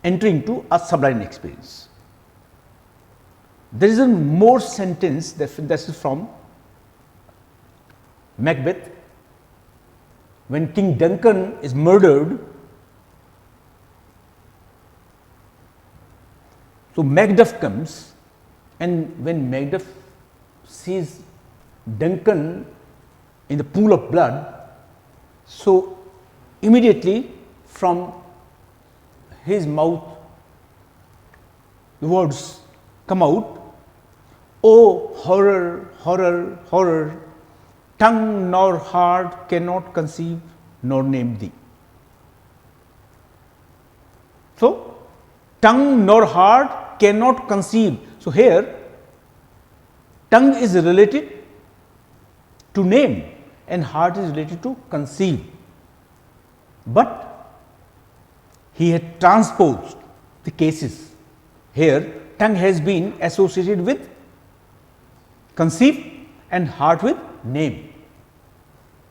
A: enter into a sublime experience. There is a more sentence that is from Macbeth, when King Duncan is murdered. So Macduff comes, and when Macduff sees Duncan in the pool of blood, so immediately from his mouth the words come out, "Oh horror, horror, horror, tongue nor heart cannot conceive nor name thee." So tongue nor heart cannot conceive. So here tongue is related to name and heart is related to conceive, but he had transposed the cases. Here tongue has been associated with conceive and heart with name.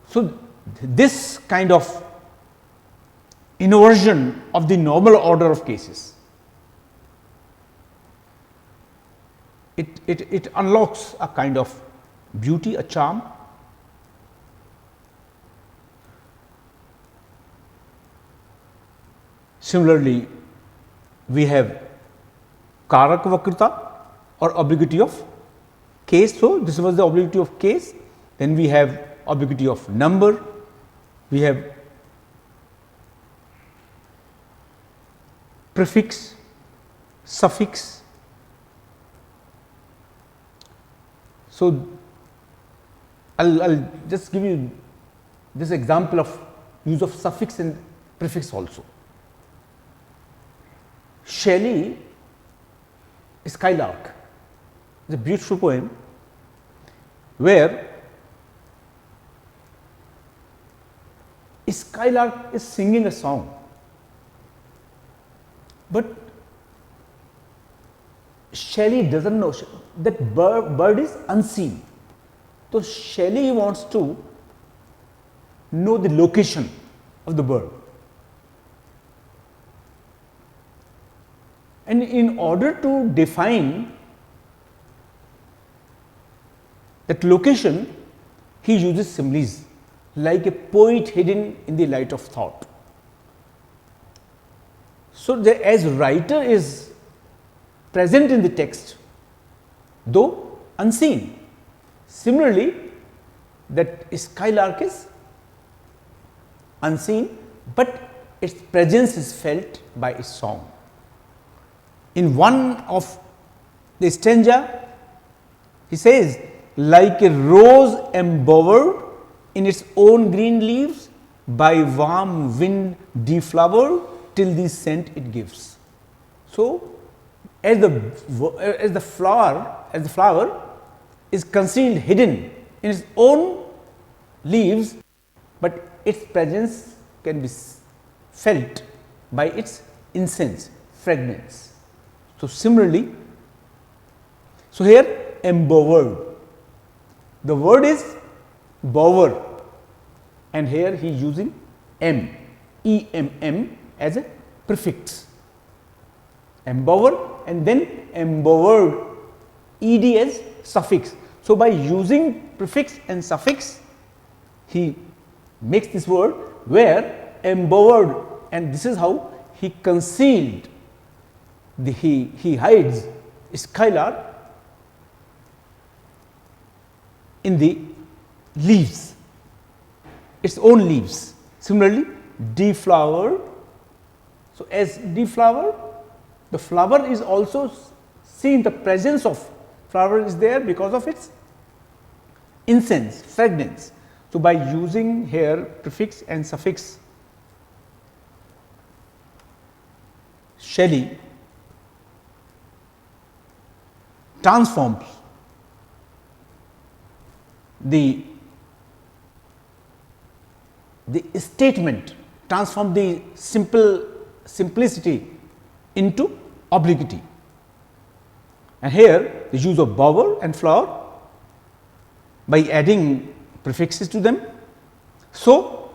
A: So this kind of inversion of the normal order of cases, it unlocks a kind of beauty, a charm. Similarly, we have Karak Vakrita or obliquity of case. So this was the obliquity of case. Then we have obliquity of number, we have prefix, suffix. So I'll just give you this example of use of suffix and prefix also. Shelley Skylark is a beautiful poem where Skylark is singing a song, but Shelley doesn't know that bird is unseen. So Shelley wants to know the location of the bird, and in order to define that location, he uses similes like a poet hidden in the light of thought. So as writer is present in the text, though unseen. Similarly, that Skylark is unseen, but its presence is felt by its song. In one of the stanza, he says, like a rose embowered in its own green leaves, by warm wind deflowered, till the scent it gives. So as the flower is concealed, hidden in its own leaves, but its presence can be felt by its incense, fragrance. So similarly, so here embowered, the word is bower, and here he is using M, EMM as a prefix, embowered, and then embowered ed as suffix. So, by using prefix and suffix, he makes this word where embowered, and this is how he concealed he hides skylar in the leaves, its own leaves. Similarly, deflowered. So, as deflowered, the flower is also seen, the presence of flower is there because of its incense, fragrance. So, by using here prefix and suffix, Shelley transforms the statement, transform the simplicity into obliquity, and here the use of bower and flower by adding prefixes to them. So,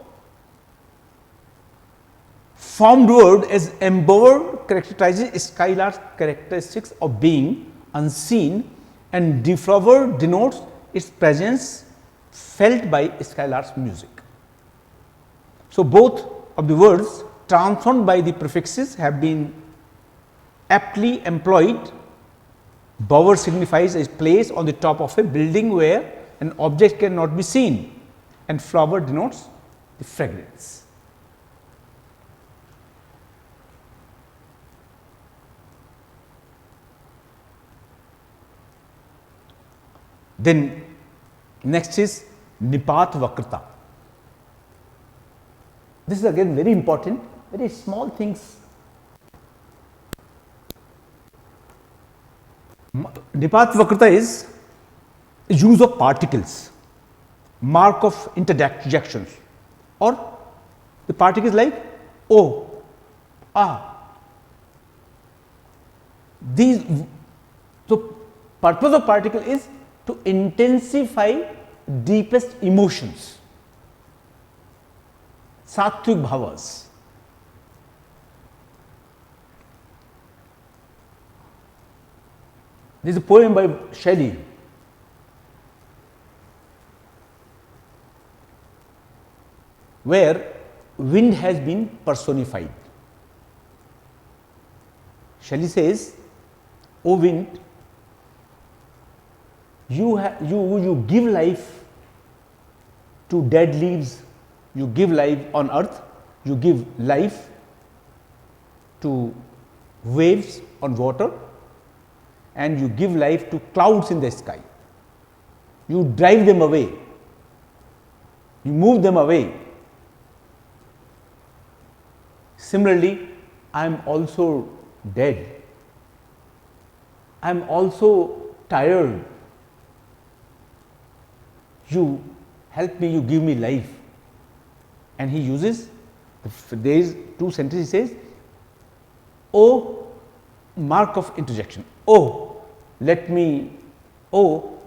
A: formed word as embowered characterizes skylar's characteristics of being unseen, and deflowered denotes its presence felt by skylar's music. So, both of the words transformed by the prefixes have been aptly employed. Bower signifies a place on the top of a building where an object cannot be seen, and flower denotes the fragrance. Then next is Nipat Vakrata. This is again very important, very small things. Nipat Vakrata is use of particles, mark of interjections, or the particles like O, A. These, so purpose of particle is to intensify deepest emotions, sattvic bhavas. This is a poem by Shelley, where wind has been personified. Shelley says, "O wind, you give life to dead leaves, you give life on earth, you give life to waves on water, and you give life to clouds in the sky. You drive them away, you move them away. Similarly, I am also dead, I am also tired. You help me, you give me life." And he uses, there is two sentences, he says, "O mark of interjection, oh, let me, oh,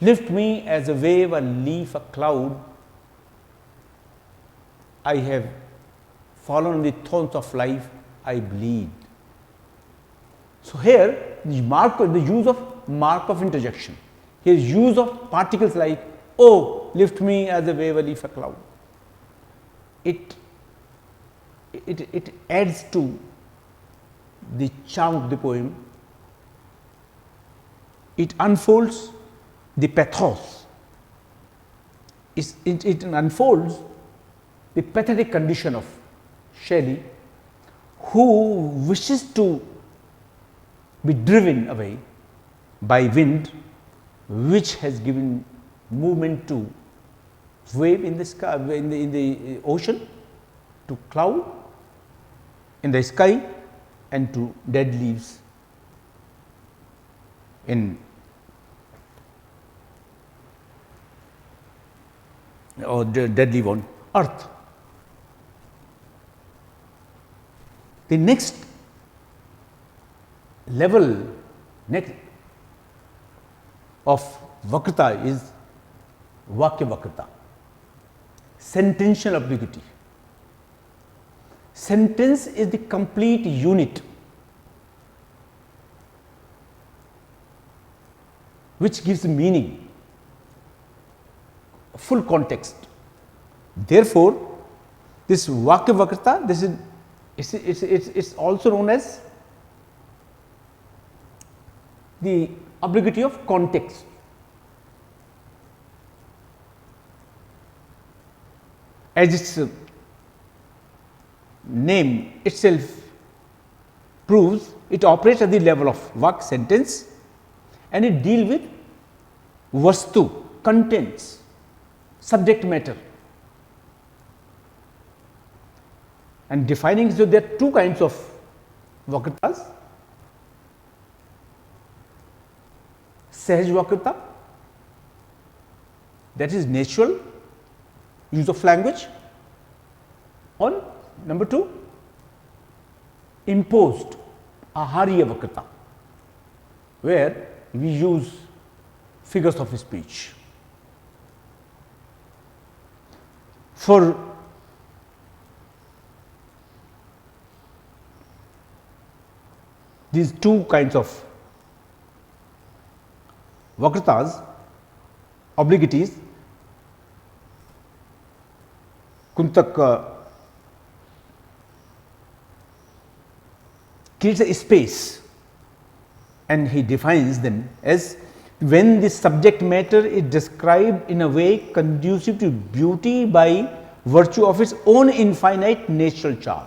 A: lift me as a wave, a leaf, a cloud. I have fallen on the thorns of life, I bleed." So, here the use of mark of interjection, here use of particles like, "Oh, lift me as a wave, a leaf, a cloud." It adds to the charm of the poem. It unfolds the pathos, it unfolds the pathetic condition of Shelley, who wishes to be driven away by wind, which has given movement to wave in the sky, in the ocean, to cloud in the sky, and to dead leaves in or dead leaf on earth. The next level of Vakrata is Vakya Vakrata. sentential ambiguity. Sentence is the complete unit which gives meaning, full context. Therefore, this Vakya Vakrita, this is it's also known as the ambiguity of context. As its name itself proves, it operates at the level of Vak, sentence, and it deals with vastu, contents, subject matter. And defining, so there are two kinds of Vakritas: Sahaj Vakrita, that is natural use of language, or number 2, imposed Ahariya Vakrita, where we use figures of speech. For these two kinds of Vakritas, obliquities, Kuntaka creates a space and he defines them as when the subject matter is described in a way conducive to beauty by virtue of its own infinite natural charm.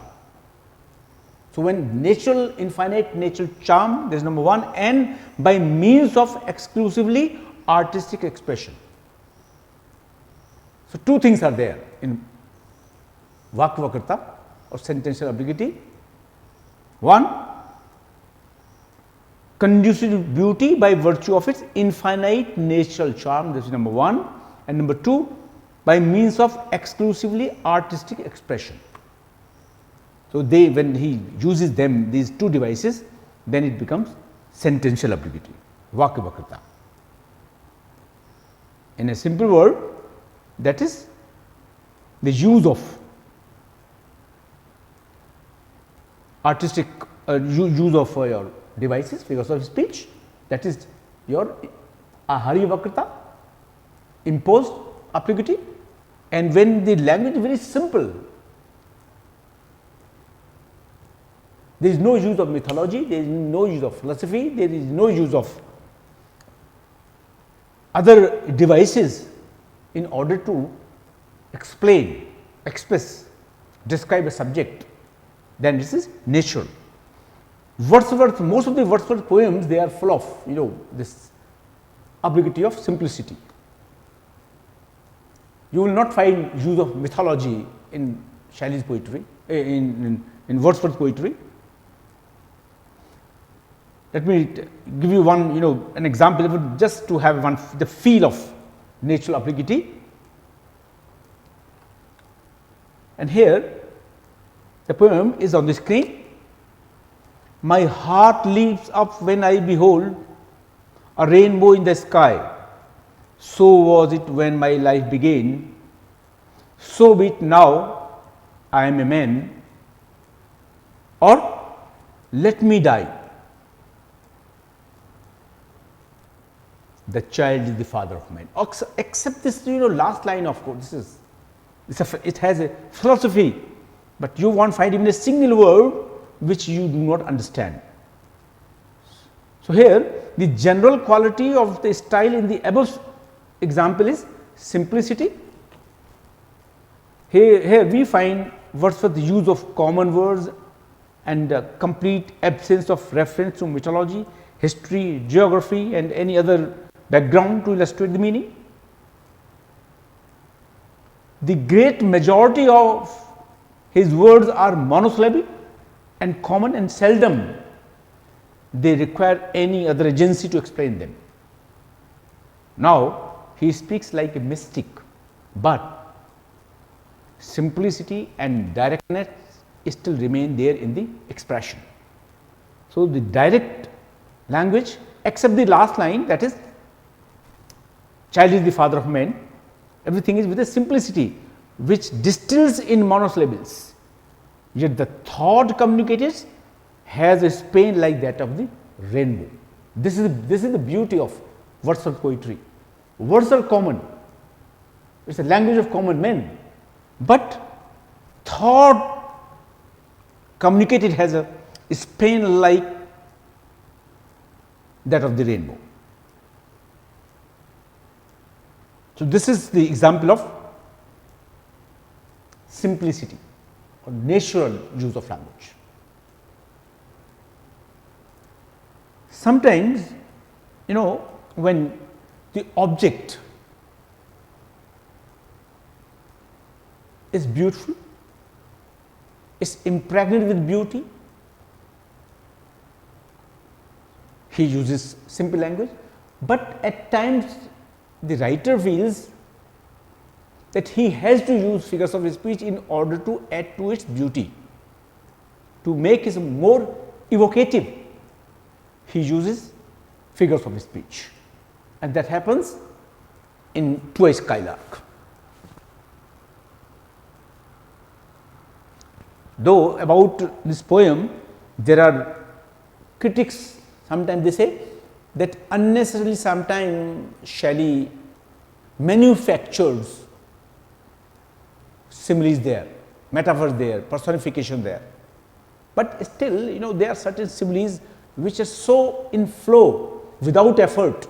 A: So, when natural infinite natural charm, that is number 1, and by means of exclusively artistic expression. So, two things are there in Vakya Vakrita or sentential ambiguity. 1, conducive to beauty by virtue of its infinite natural charm, this is number 1, and number 2, by means of exclusively artistic expression. So, they, when he uses them, these two devices, then it becomes sentential ambiguity, Vakya Vakrita. In a simple word, that is the use of artistic use of your devices, figures of speech, that is your Ahariya Vakrita, imposed ambiguity. And when the language is very simple, there is no use of mythology, there is no use of philosophy, there is no use of other devices in order to explain, express, describe a subject, then this is natural. Wordsworth, most of the Wordsworth poems, they are full of this ambiguity of simplicity. You will not find use of mythology in Shelley's poetry, in Wordsworth's poetry. Let me give you one, an example, just to have the feel of natural ambiguity. And here the poem is on the screen. My heart leaps up when I behold a rainbow in the sky. So was it when my life began. So be it now, I am a man. Or let me die. The child is the father of man. Except this, last line, of course, it has a philosophy, but you won't find even a single word which you do not understand. So, here the general quality of the style in the above example is simplicity. Here we find Wordsworth's use of common words and complete absence of reference to mythology, history, geography and any other background to illustrate the meaning. The great majority of his words are monosyllabic and common, and seldom they require any other agency to explain them. Now, he speaks like a mystic, but simplicity and directness still remain there in the expression. So, the direct language, except the last line, that is child is the father of man, everything is with a simplicity, which distills in monosyllables, yet the thought communicated has a span like that of the rainbow. This is the beauty of versal poetry. Words are common, it is a language of common men, but thought communicated has a span like that of the rainbow. So, this is the example of simplicity or natural use of language. Sometimes, when the object is beautiful, is impregnated with beauty, he uses simple language, but at times the writer feels that he has to use figures of speech in order to add to its beauty, to make it more evocative. He uses figures of speech, and that happens in To a Skylark. Though about this poem there are critics, sometimes they say that unnecessarily sometimes Shelley manufactures similes there, metaphors there, personification there, but still there are certain similes which are so in flow without effort,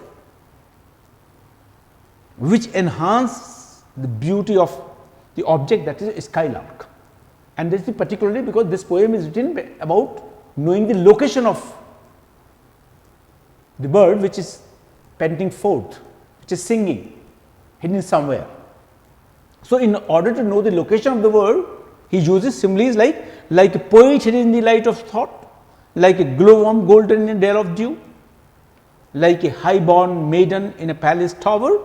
A: which enhance the beauty of the object, that is a skylark. And this is particularly because this poem is written about knowing the location of the bird which is panting forth, which is singing, hidden somewhere. So, in order to know the location of the bird, he uses similes like a poet hidden in the light of thought, like a glowworm golden in a dale of dew, like a high-born maiden in a palace tower,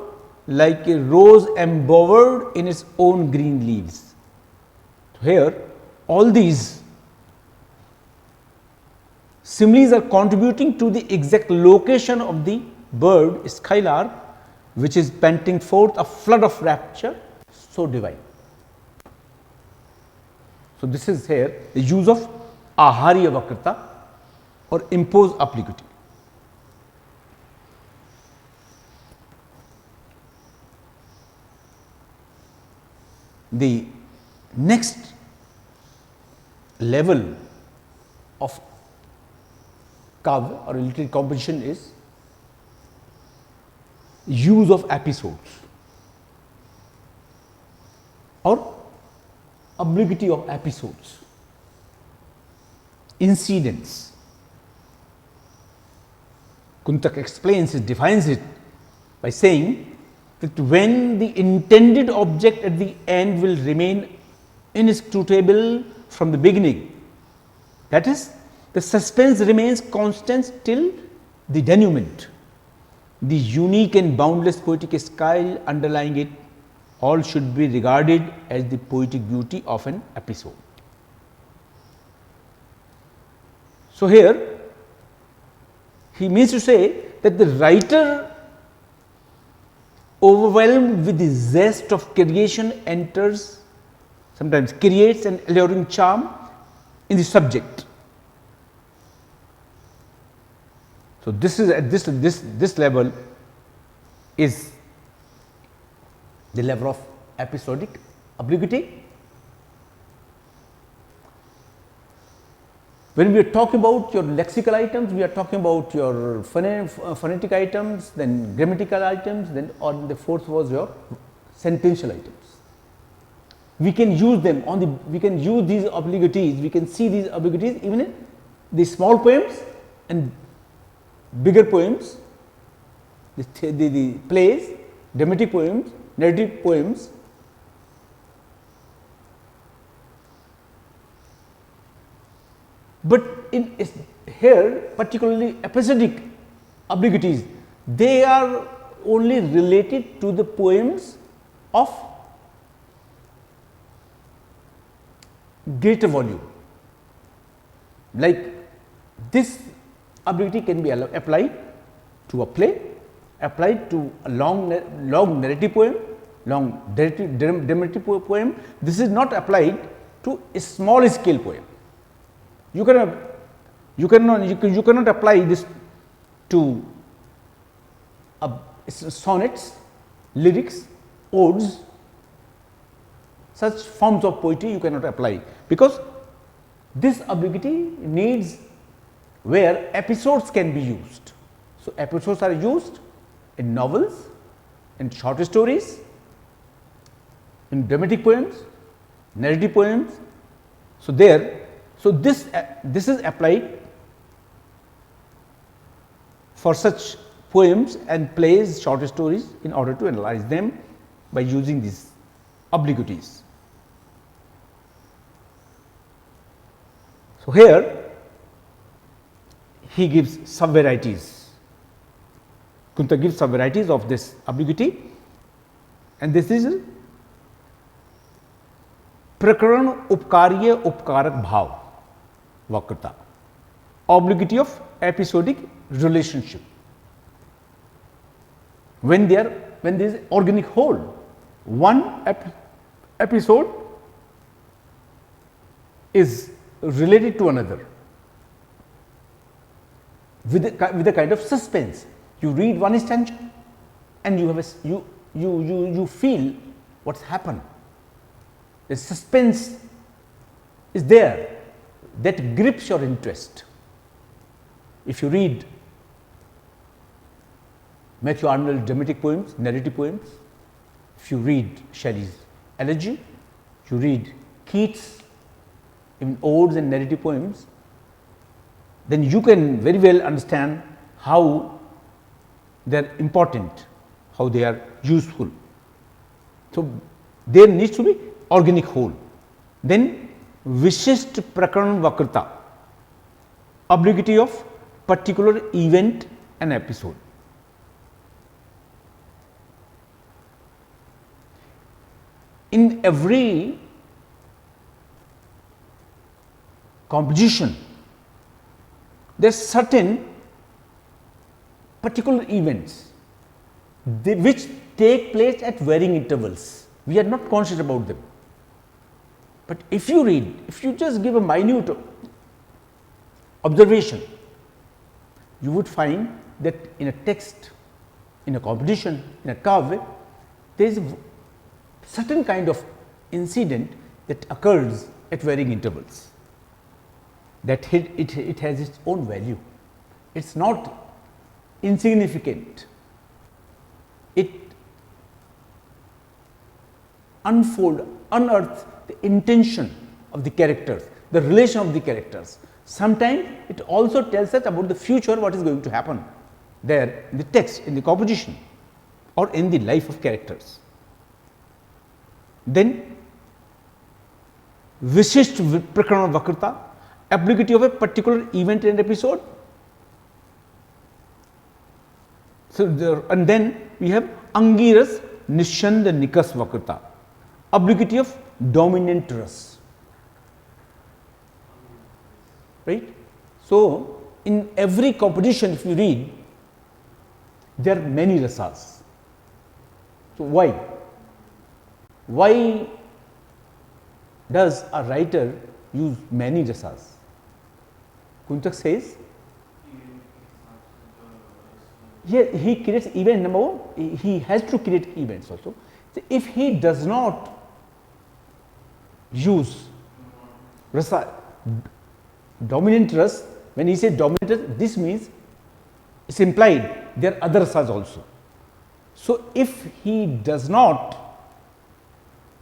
A: like a rose embowered in its own green leaves. Here, all these similes are contributing to the exact location of the bird skylark, which is panting forth a flood of rapture so divine. So, this is here the use of ahariya vakrata or imposed obliquity. The next level of kavya or literary composition is use of episodes or obliquity of episodes, incidents. Kuntaka explains it, defines it by saying that when the intended object at the end will remain inscrutable from the beginning, that is, the suspense remains constant till the denouement. The unique and boundless poetic style underlying it all should be regarded as the poetic beauty of an episode. So, here he means to say that the writer, overwhelmed with the zest of creation, enters, sometimes creates an alluring charm in the subject. So, this is at this level is the level of episodic obliquity. When we are talking about your lexical items, we are talking about your phonetic items, then grammatical items, then on the fourth was your sentential items. We can use them on the, we can use these obliquities, we can see these obliquities even in the small poems and bigger poems, the plays, dramatic poems, narrative poems. But in here particularly episodic obliquities, they are only related to the poems of greater volume. Like this obliquity can be applied to a play, applied to a long narrative poem, long dramatic poem, this is not applied to a small scale poem. You cannot apply this to sonnets, lyrics, odes. Such forms of poetry you cannot apply, because this ambiguity needs where episodes can be used. So, episodes are used in novels, in short stories, in dramatic poems, narrative poems. So, this is applied for such poems and plays, short stories, in order to analyze them by using these obliquities. So, here he gives some varieties. Kuntaka gives some varieties of this ambiguity, and this is prakaran upkarya upkarak bhav vakrta, obliquity of episodic relationship. When there is organic whole, one episode is related to another with a kind of suspense. You read one stanza and you feel what's happened. The suspense is there that grips your interest. If you read Matthew Arnold's dramatic poems, narrative poems, if you read Shelley's Elegy, you read Keats, even odes and narrative poems, then you can very well understand how they are important, how they are useful. So, there needs to be organic whole. Then Vishisht Prakaran Vakrta, obliquity of particular event and episode. In every composition, there are certain particular events which take place at varying intervals. We are not conscious about them. But if you read, if you just give a minute observation, you would find that in a text, in a composition, in a kavya, there is a certain kind of incident that occurs at varying intervals, that it has its own value. It is not insignificant. It unearths the intention of the characters, the relation of the characters. Sometimes it also tells us about the future, what is going to happen there in the text, in the composition, or in the life of characters. Then Vishisht Prakaran Vakrta, obliquity of a particular event and episode. So, and then we have Angiras Nishand Nikas Vakrta, obliquity of dominant ras. Right? So, in every composition, if you read, there are many rasas. So, why? Why does a writer use many rasas? Kuntaka says, he creates event. Number one, he has to create events also. So, if he does not use rasa, dominant ras, when he says dominant ras, this means it is implied there are other rasas also. So, if he does not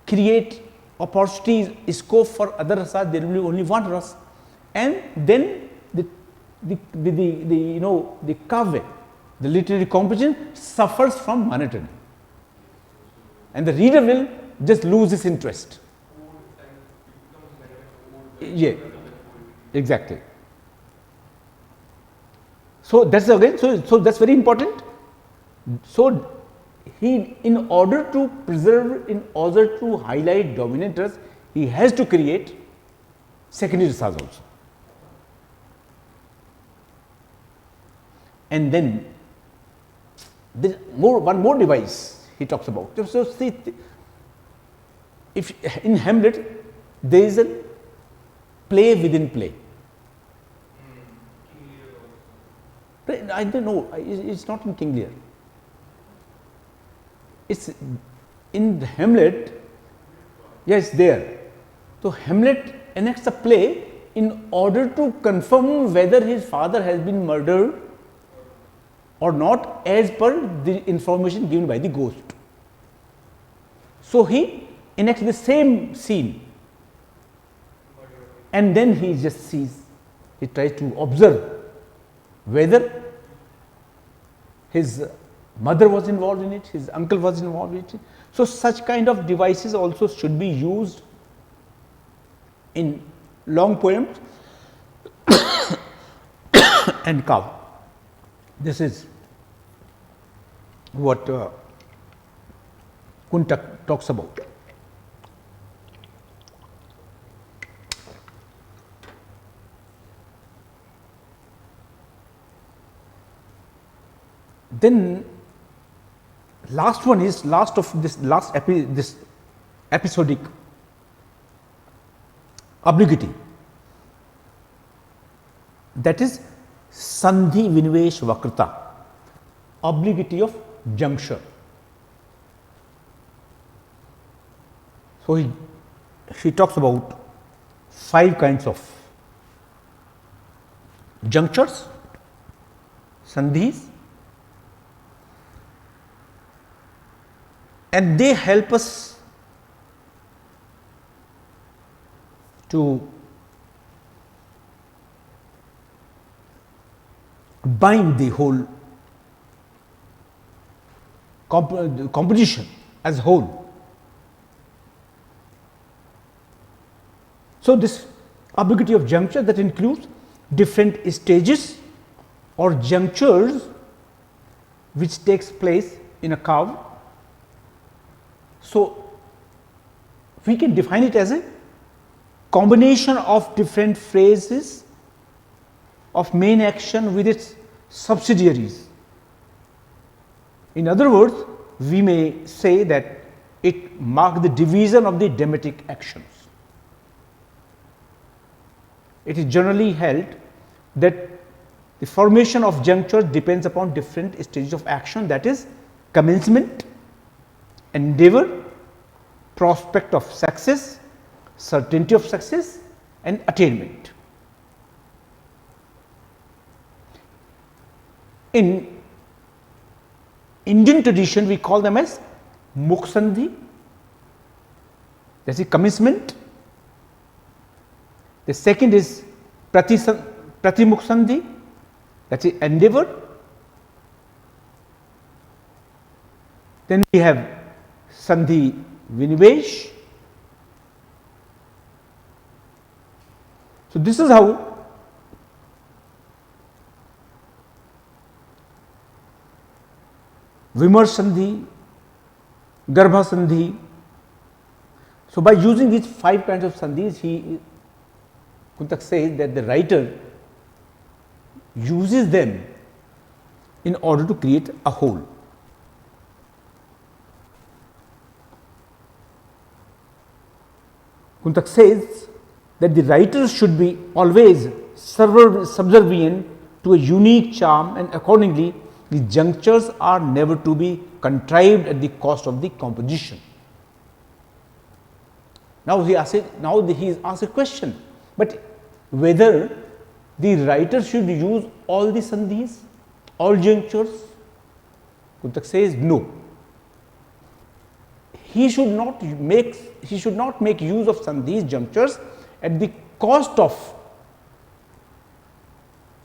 A: create opportunities, scope for other rasas, there will be only one ras, and then the kavya, the literary composition suffers from monotony, and the reader will just lose his interest. Yeah, exactly. So, that is again, so that is very important. So, he, in order to preserve, in order to highlight dominant ras, he has to create secondary rasas also. And then there is one more device he talks about. So, see, if in Hamlet there is a play within play. I don't know, it's not in King Lear. It's in Hamlet, yes, there. So, Hamlet enacts a play in order to confirm whether his father has been murdered or not as per the information given by the ghost. So, he enacts the same scene and then he just sees, he tries to observe whether his mother was involved in it, his uncle was involved in it. So, such kind of devices also should be used in long poems and kava. This is what Kuntaka talks about. Then last one is last of this this episodic obliquity, that is Sandhi Vinvesh Vakrata, obliquity of juncture. So, she talks about 5 kinds of junctures, sandhis, and they help us to bind the whole composition as whole. So, this obliquity of juncture that includes different stages or junctures which takes place in a curve. So, we can define it as a combination of different phases of main action with its subsidiaries. In other words, we may say that it marks the division of the dramatic actions. It is generally held that the formation of junctures depends upon different stages of action, that is commencement, endeavor, prospect of success, certainty of success and attainment. In Indian tradition, we call them as Mukh Sandhi, that is commencement. The second is Pratimukh Sandhi, that is endeavor. Then we have Sandhi Vinvesh. So, this is how Vimarsh Sandhi, Garbha Sandhi. So, by using these 5 kinds of sandhis, Kuntaka says that the writer uses them in order to create a whole. Kuntaka says that the writer should be always subservient to a unique charm, and accordingly the junctures are never to be contrived at the cost of the composition. Now, he is asked a question, but whether the writer should use all the sandhis, all junctures? Kuntaka says no. He should not make use of sandhis, junctures at the cost of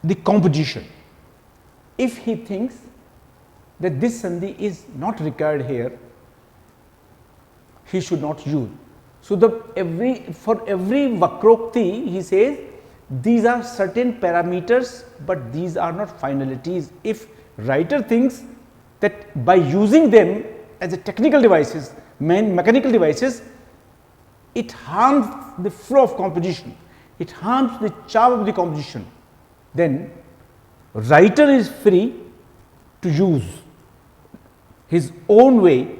A: the composition. If he thinks that this sandhi is not required here, he should not use. So, for every Vakrokti, he says these are certain parameters, but these are not finalities. If writer thinks that by using them as a technical devices, mechanical devices, it harms the flow of composition, it harms the charm of the composition, then writer is free to use his own way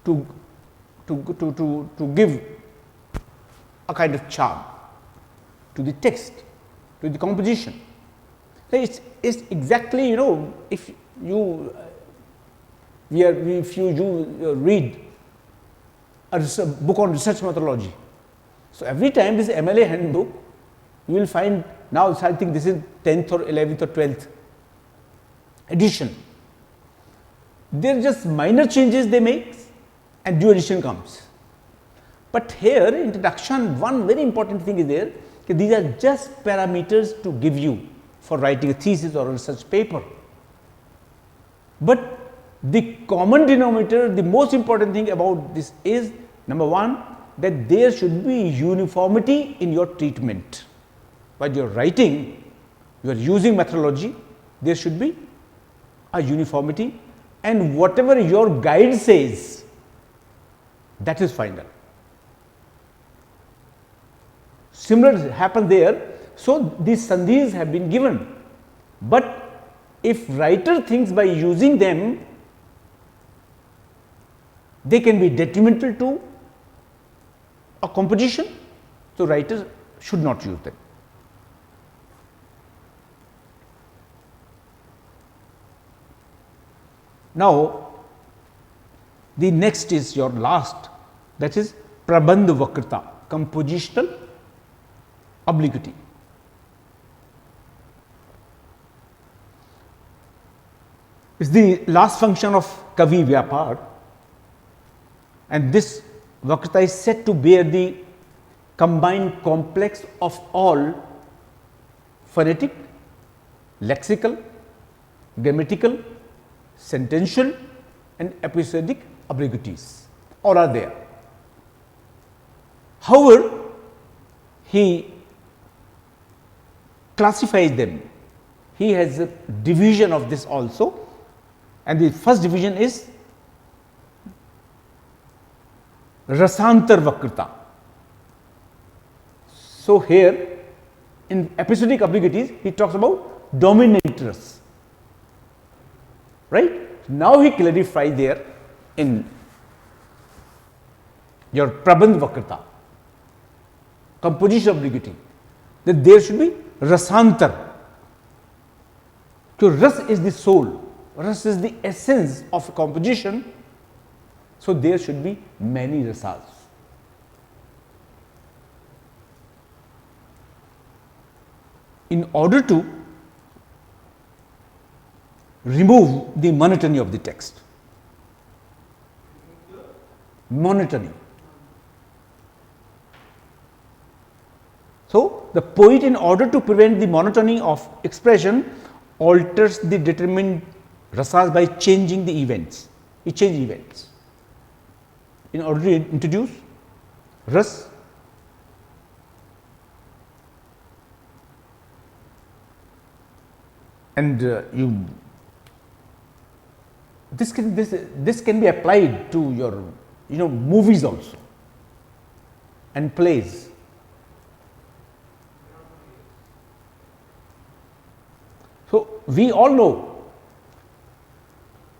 A: to, to give a kind of charm to the text, to the composition. So it's exactly, if you read a book on research methodology. So every time this MLA handbook, you will find now I think this is 10th or 11th or 12th edition. There are just minor changes they make and new edition comes. But here introduction, one very important thing is there, that these are just parameters to give you for writing a thesis or a research paper. But the common denominator, the most important thing about this is, number one, that there should be uniformity in your treatment. While you are writing, you are using methodology, there should be a uniformity, and whatever your guide says, that is final. Similar happen there. So these sandhis have been given, but if writer thinks by using them they can be detrimental to a composition, so writers should not use them. Now the next is your last, that is Prabandh Vakrita, compositional obliquity. Is the last function of Kavi Vyapar, and this Vakrita is said to bear the combined complex of all phonetic, lexical, grammatical, sentential and episodic obliquities, all are there. However, he classifies them, he has a division of this also, and the first division is Rasantar Vakrita. So here in episodic obliquities he talks about dominant ras, right. Now he clarifies there in your Prabandh Vakrita, composition obliquity, that there should be Rasantar. So ras is the soul, ras is the essence of a composition, so there should be many rasas. In order to remove the monotony of the text, monotony. So the poet, in order to prevent the monotony of expression, alters the determined rasas by changing the events. He changes events in order to introduce ras, and this can be applied to your movies also and plays. So we all know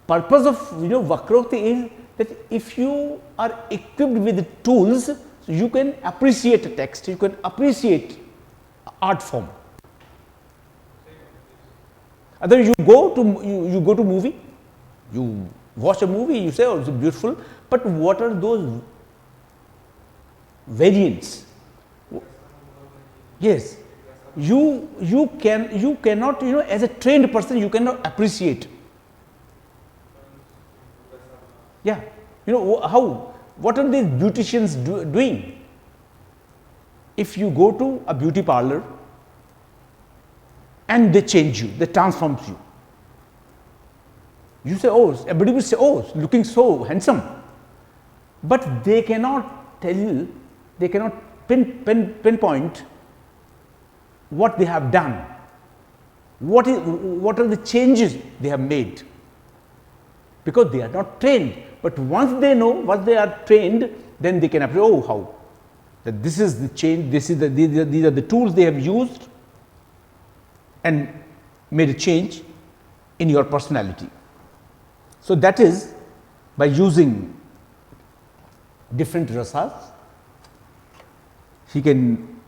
A: purpose of Vakrokti is that if you are equipped with tools, you can appreciate a text, you can appreciate art form. Other you go to movie, you watch a movie, you say, oh, it's beautiful, but what are those variants? Yes, you cannot as a trained person you cannot appreciate. Yeah, what are these beauticians doing? If you go to a beauty parlor and they change you, they transform you, you say, oh, everybody will say, oh, looking so handsome, but they cannot tell you, they cannot pinpoint what they have done, what are the changes they have made, because they are not trained. But once they know what they are trained, then they can appreciate, oh, how that this is the change, these are the tools they have used and made a change in your personality. So that is by using different rasas. He can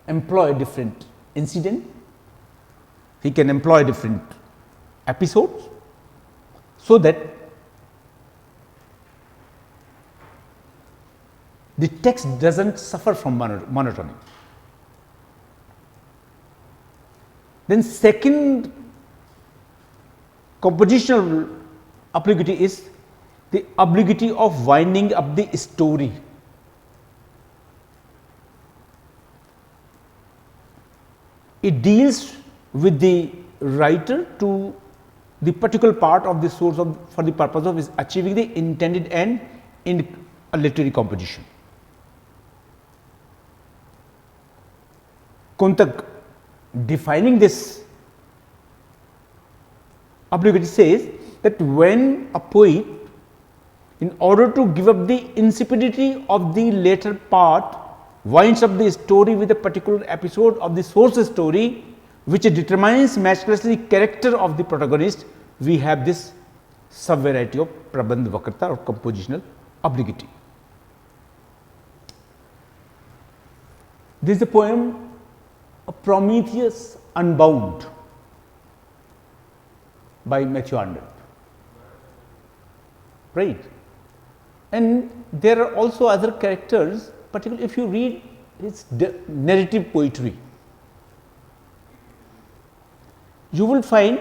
A: employ different incident. He can employ different episodes, so that the text does not suffer from monotony. Then second compositional obliquity is the obliquity of winding up the story. It deals with the writer to the particular part of the source for the purpose of is achieving the intended end in a literary composition. Kuntaka, defining this obliquity, says that when a poet, in order to give up the insipidity of the later part, winds up the story with a particular episode of the source story, which determines matchlessly character of the protagonist, we have this sub-variety of prabandh vakrata or compositional obliquity. This is the poem Prometheus Unbound by Matthew Arnold, right? And there are also other characters, particularly if you read his narrative poetry, you will find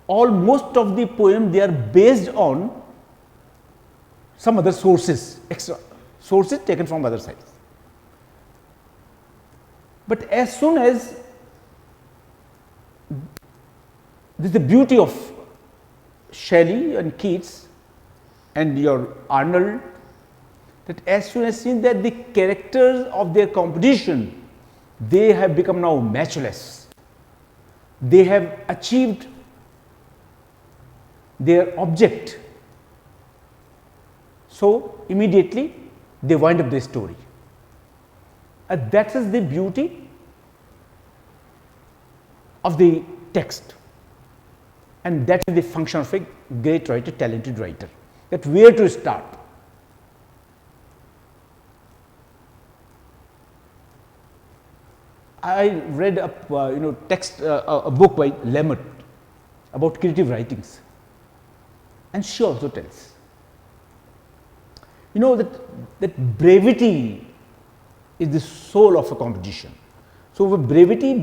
A: most of the poem, they are based on some other sources, extra sources taken from other sides. But as soon as this is the beauty of Shelley and Keats and your Arnold, that as soon as seen that the characters of their composition, they have become now matchless. They have achieved their object. So, immediately they wind up the story. And that is the beauty of the text, and that is the function of a great writer, talented writer, that where to start. I read a a book by Lemert about creative writings, and she also tells, that brevity is the soul of a composition. So, with brevity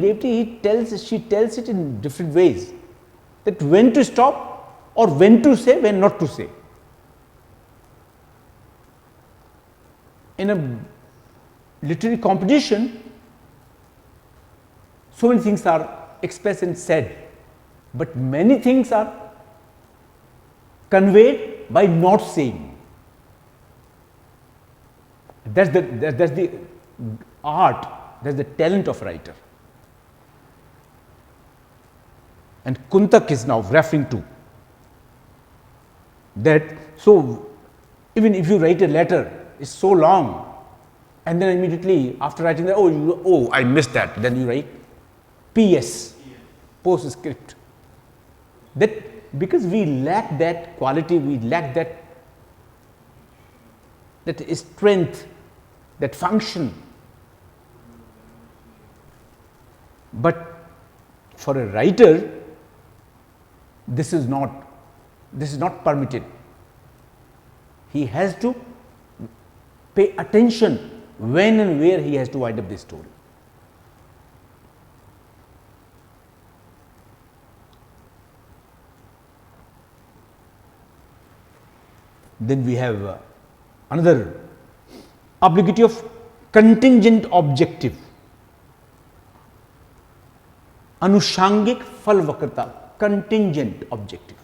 A: she tells it in different ways, that when to stop or when to say, when not to say. In a literary composition, so many things are expressed and said, but many things are conveyed by not saying. That's the art, that's the talent of a writer. And Kuntaka is now referring to that. So, even if you write a letter, it's so long, and then immediately after writing that, oh, I missed that, then you write PS, postscript. That because we lack that quality, we lack that strength, that function. But for a writer, this is not permitted. He has to pay attention when and where he has to wind up the story. Then we have another obliquity of contingent objective, anushangik phal vakrata, contingent objective.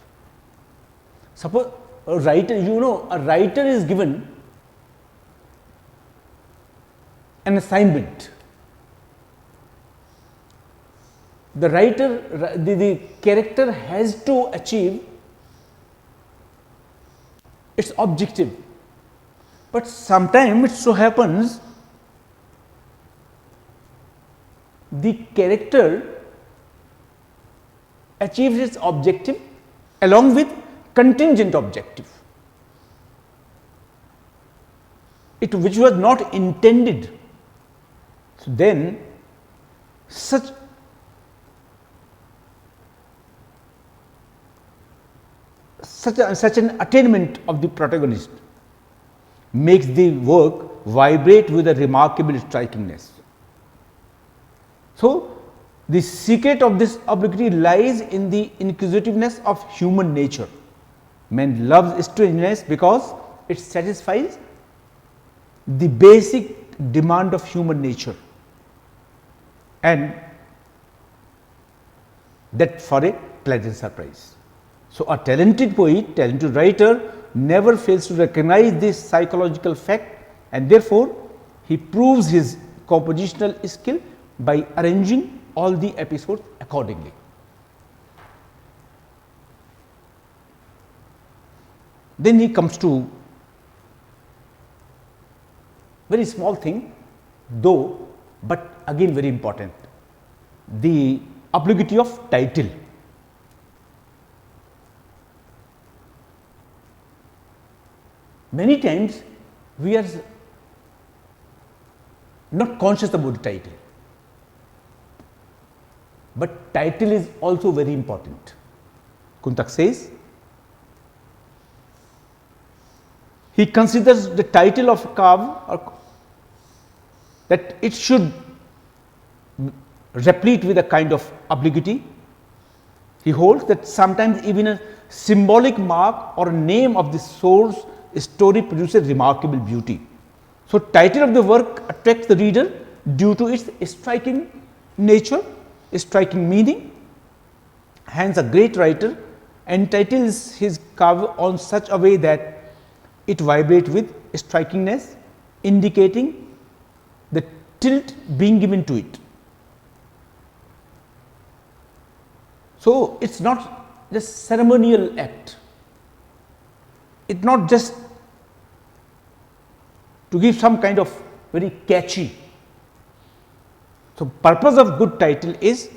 A: Suppose a writer, a writer is given an assignment. The writer, the character has to achieve its objective, but sometimes it so happens the character achieves its objective along with contingent objective, which was not intended. So, then such an attainment of the protagonist makes the work vibrate with a remarkable strikingness. So, the secret of this obliquity lies in the inquisitiveness of human nature. Man loves strangeness because it satisfies the basic demand of human nature, and that for a pleasant surprise. So, a talented poet, talented writer never fails to recognize this psychological fact, and therefore, he proves his compositional skill by arranging all the episodes accordingly. Then he comes to very small thing, though, but again very important, the obliquity of title. Many times we are not conscious about the title, but title is also very important. Kuntaka says, he considers the title of a carve that it should replete with a kind of obliquity. He holds that sometimes even a symbolic mark or a name of the source story produces remarkable beauty. So, title of the work attracts the reader due to its striking nature, striking meaning. Hence, a great writer entitles his carve on such a way that it vibrates with strikingness, indicating the tilt being given to it. So, it is not just ceremonial act, it is not just to give some kind of very catchy. So, purpose of good title is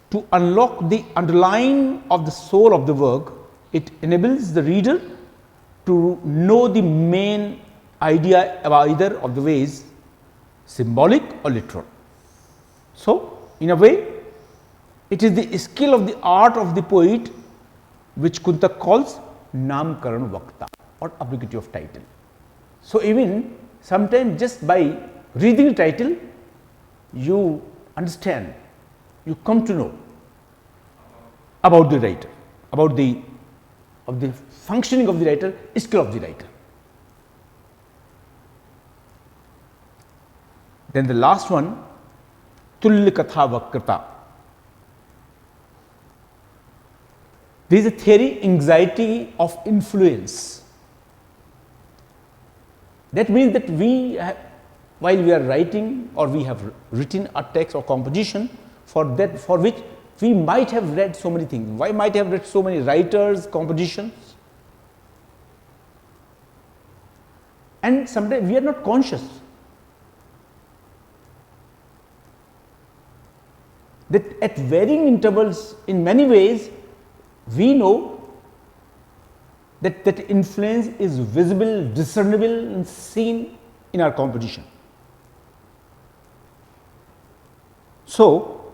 A: to unlock the underlying of the soul of the work. It enables the reader to know the main idea of either of the ways, symbolic or literal. So, in a way, it is the skill of the art of the poet which Kuntaka calls Namkaran Vakta or obliquity of title. So, even sometimes just by reading the title, you understand, you come to know about the writer, about the functioning of the writer, skill of the writer. Then the last one, Tulya Katha Vakrokti. There is a theory, anxiety of influence. That means that while we are writing or we have written a text or composition for which we might have read so many things, why might have read so many writers, compositions, and sometimes we are not conscious that at varying intervals, in many ways, we know that influence is visible, discernible and seen in our composition. So,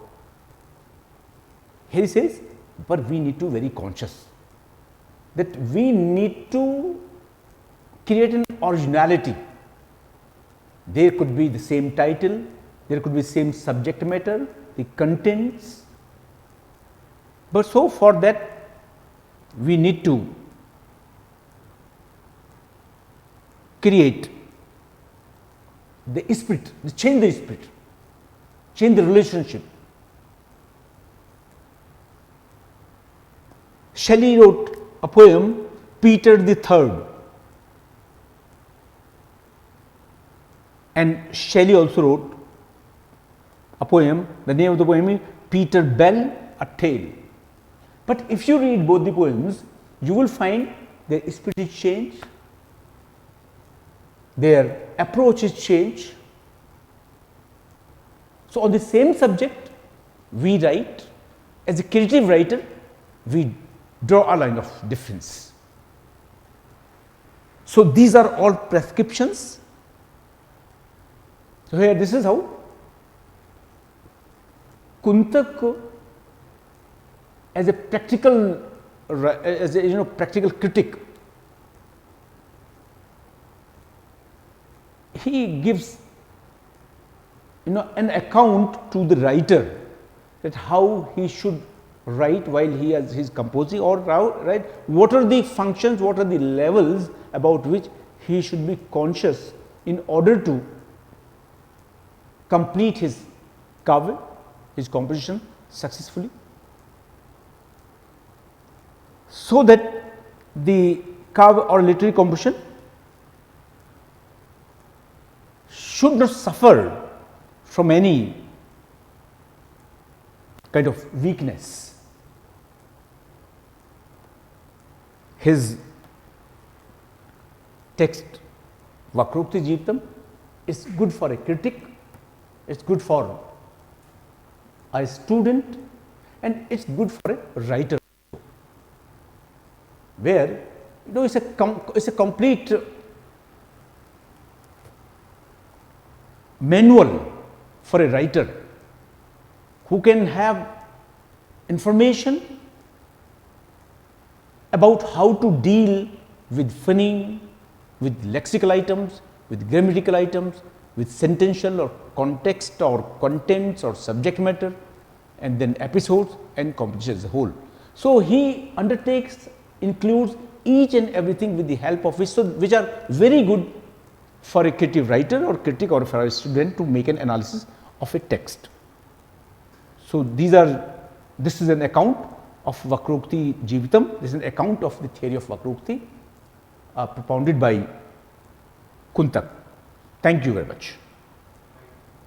A: here he says, but we need to be very conscious that we need to create an originality. There could be the same title, there could be same subject matter, the contents, but so for that we need to create the spirit, change the spirit, change the relationship. Shelley wrote a poem, Peter the Third, and Shelley also wrote a poem, the name of the poem is Peter Bell, a Tale. But if you read both the poems, you will find their spirit is changed, their approach is changed. So, on the same subject we write, as a creative writer we draw a line of difference. So, these are all prescriptions. So, here this is how Kuntaka as a practical practical critic, he gives an account to the writer that how he should write while he is composing, or right, what are the functions, what are the levels about which he should be conscious in order to complete his kavya, his composition successfully, so that the kavya or literary composition should not suffer from any kind of weakness. His text Vakrokti Jeevitam is good for a critic, it is good for a student, and it is good for a writer, where it is a complete manual for a writer who can have information about how to deal with phoneme, with lexical items, with grammatical items, with sentential or context or contents or subject matter, and then episodes and composition as a whole. So, he includes each and everything with the help of which are very good for a creative writer or critic or for a student to make an analysis of a text. So, this is an account of Vakrokti Jeevitam, this is an account of the theory of Vakrokti propounded by Kuntaka. Thank you very much.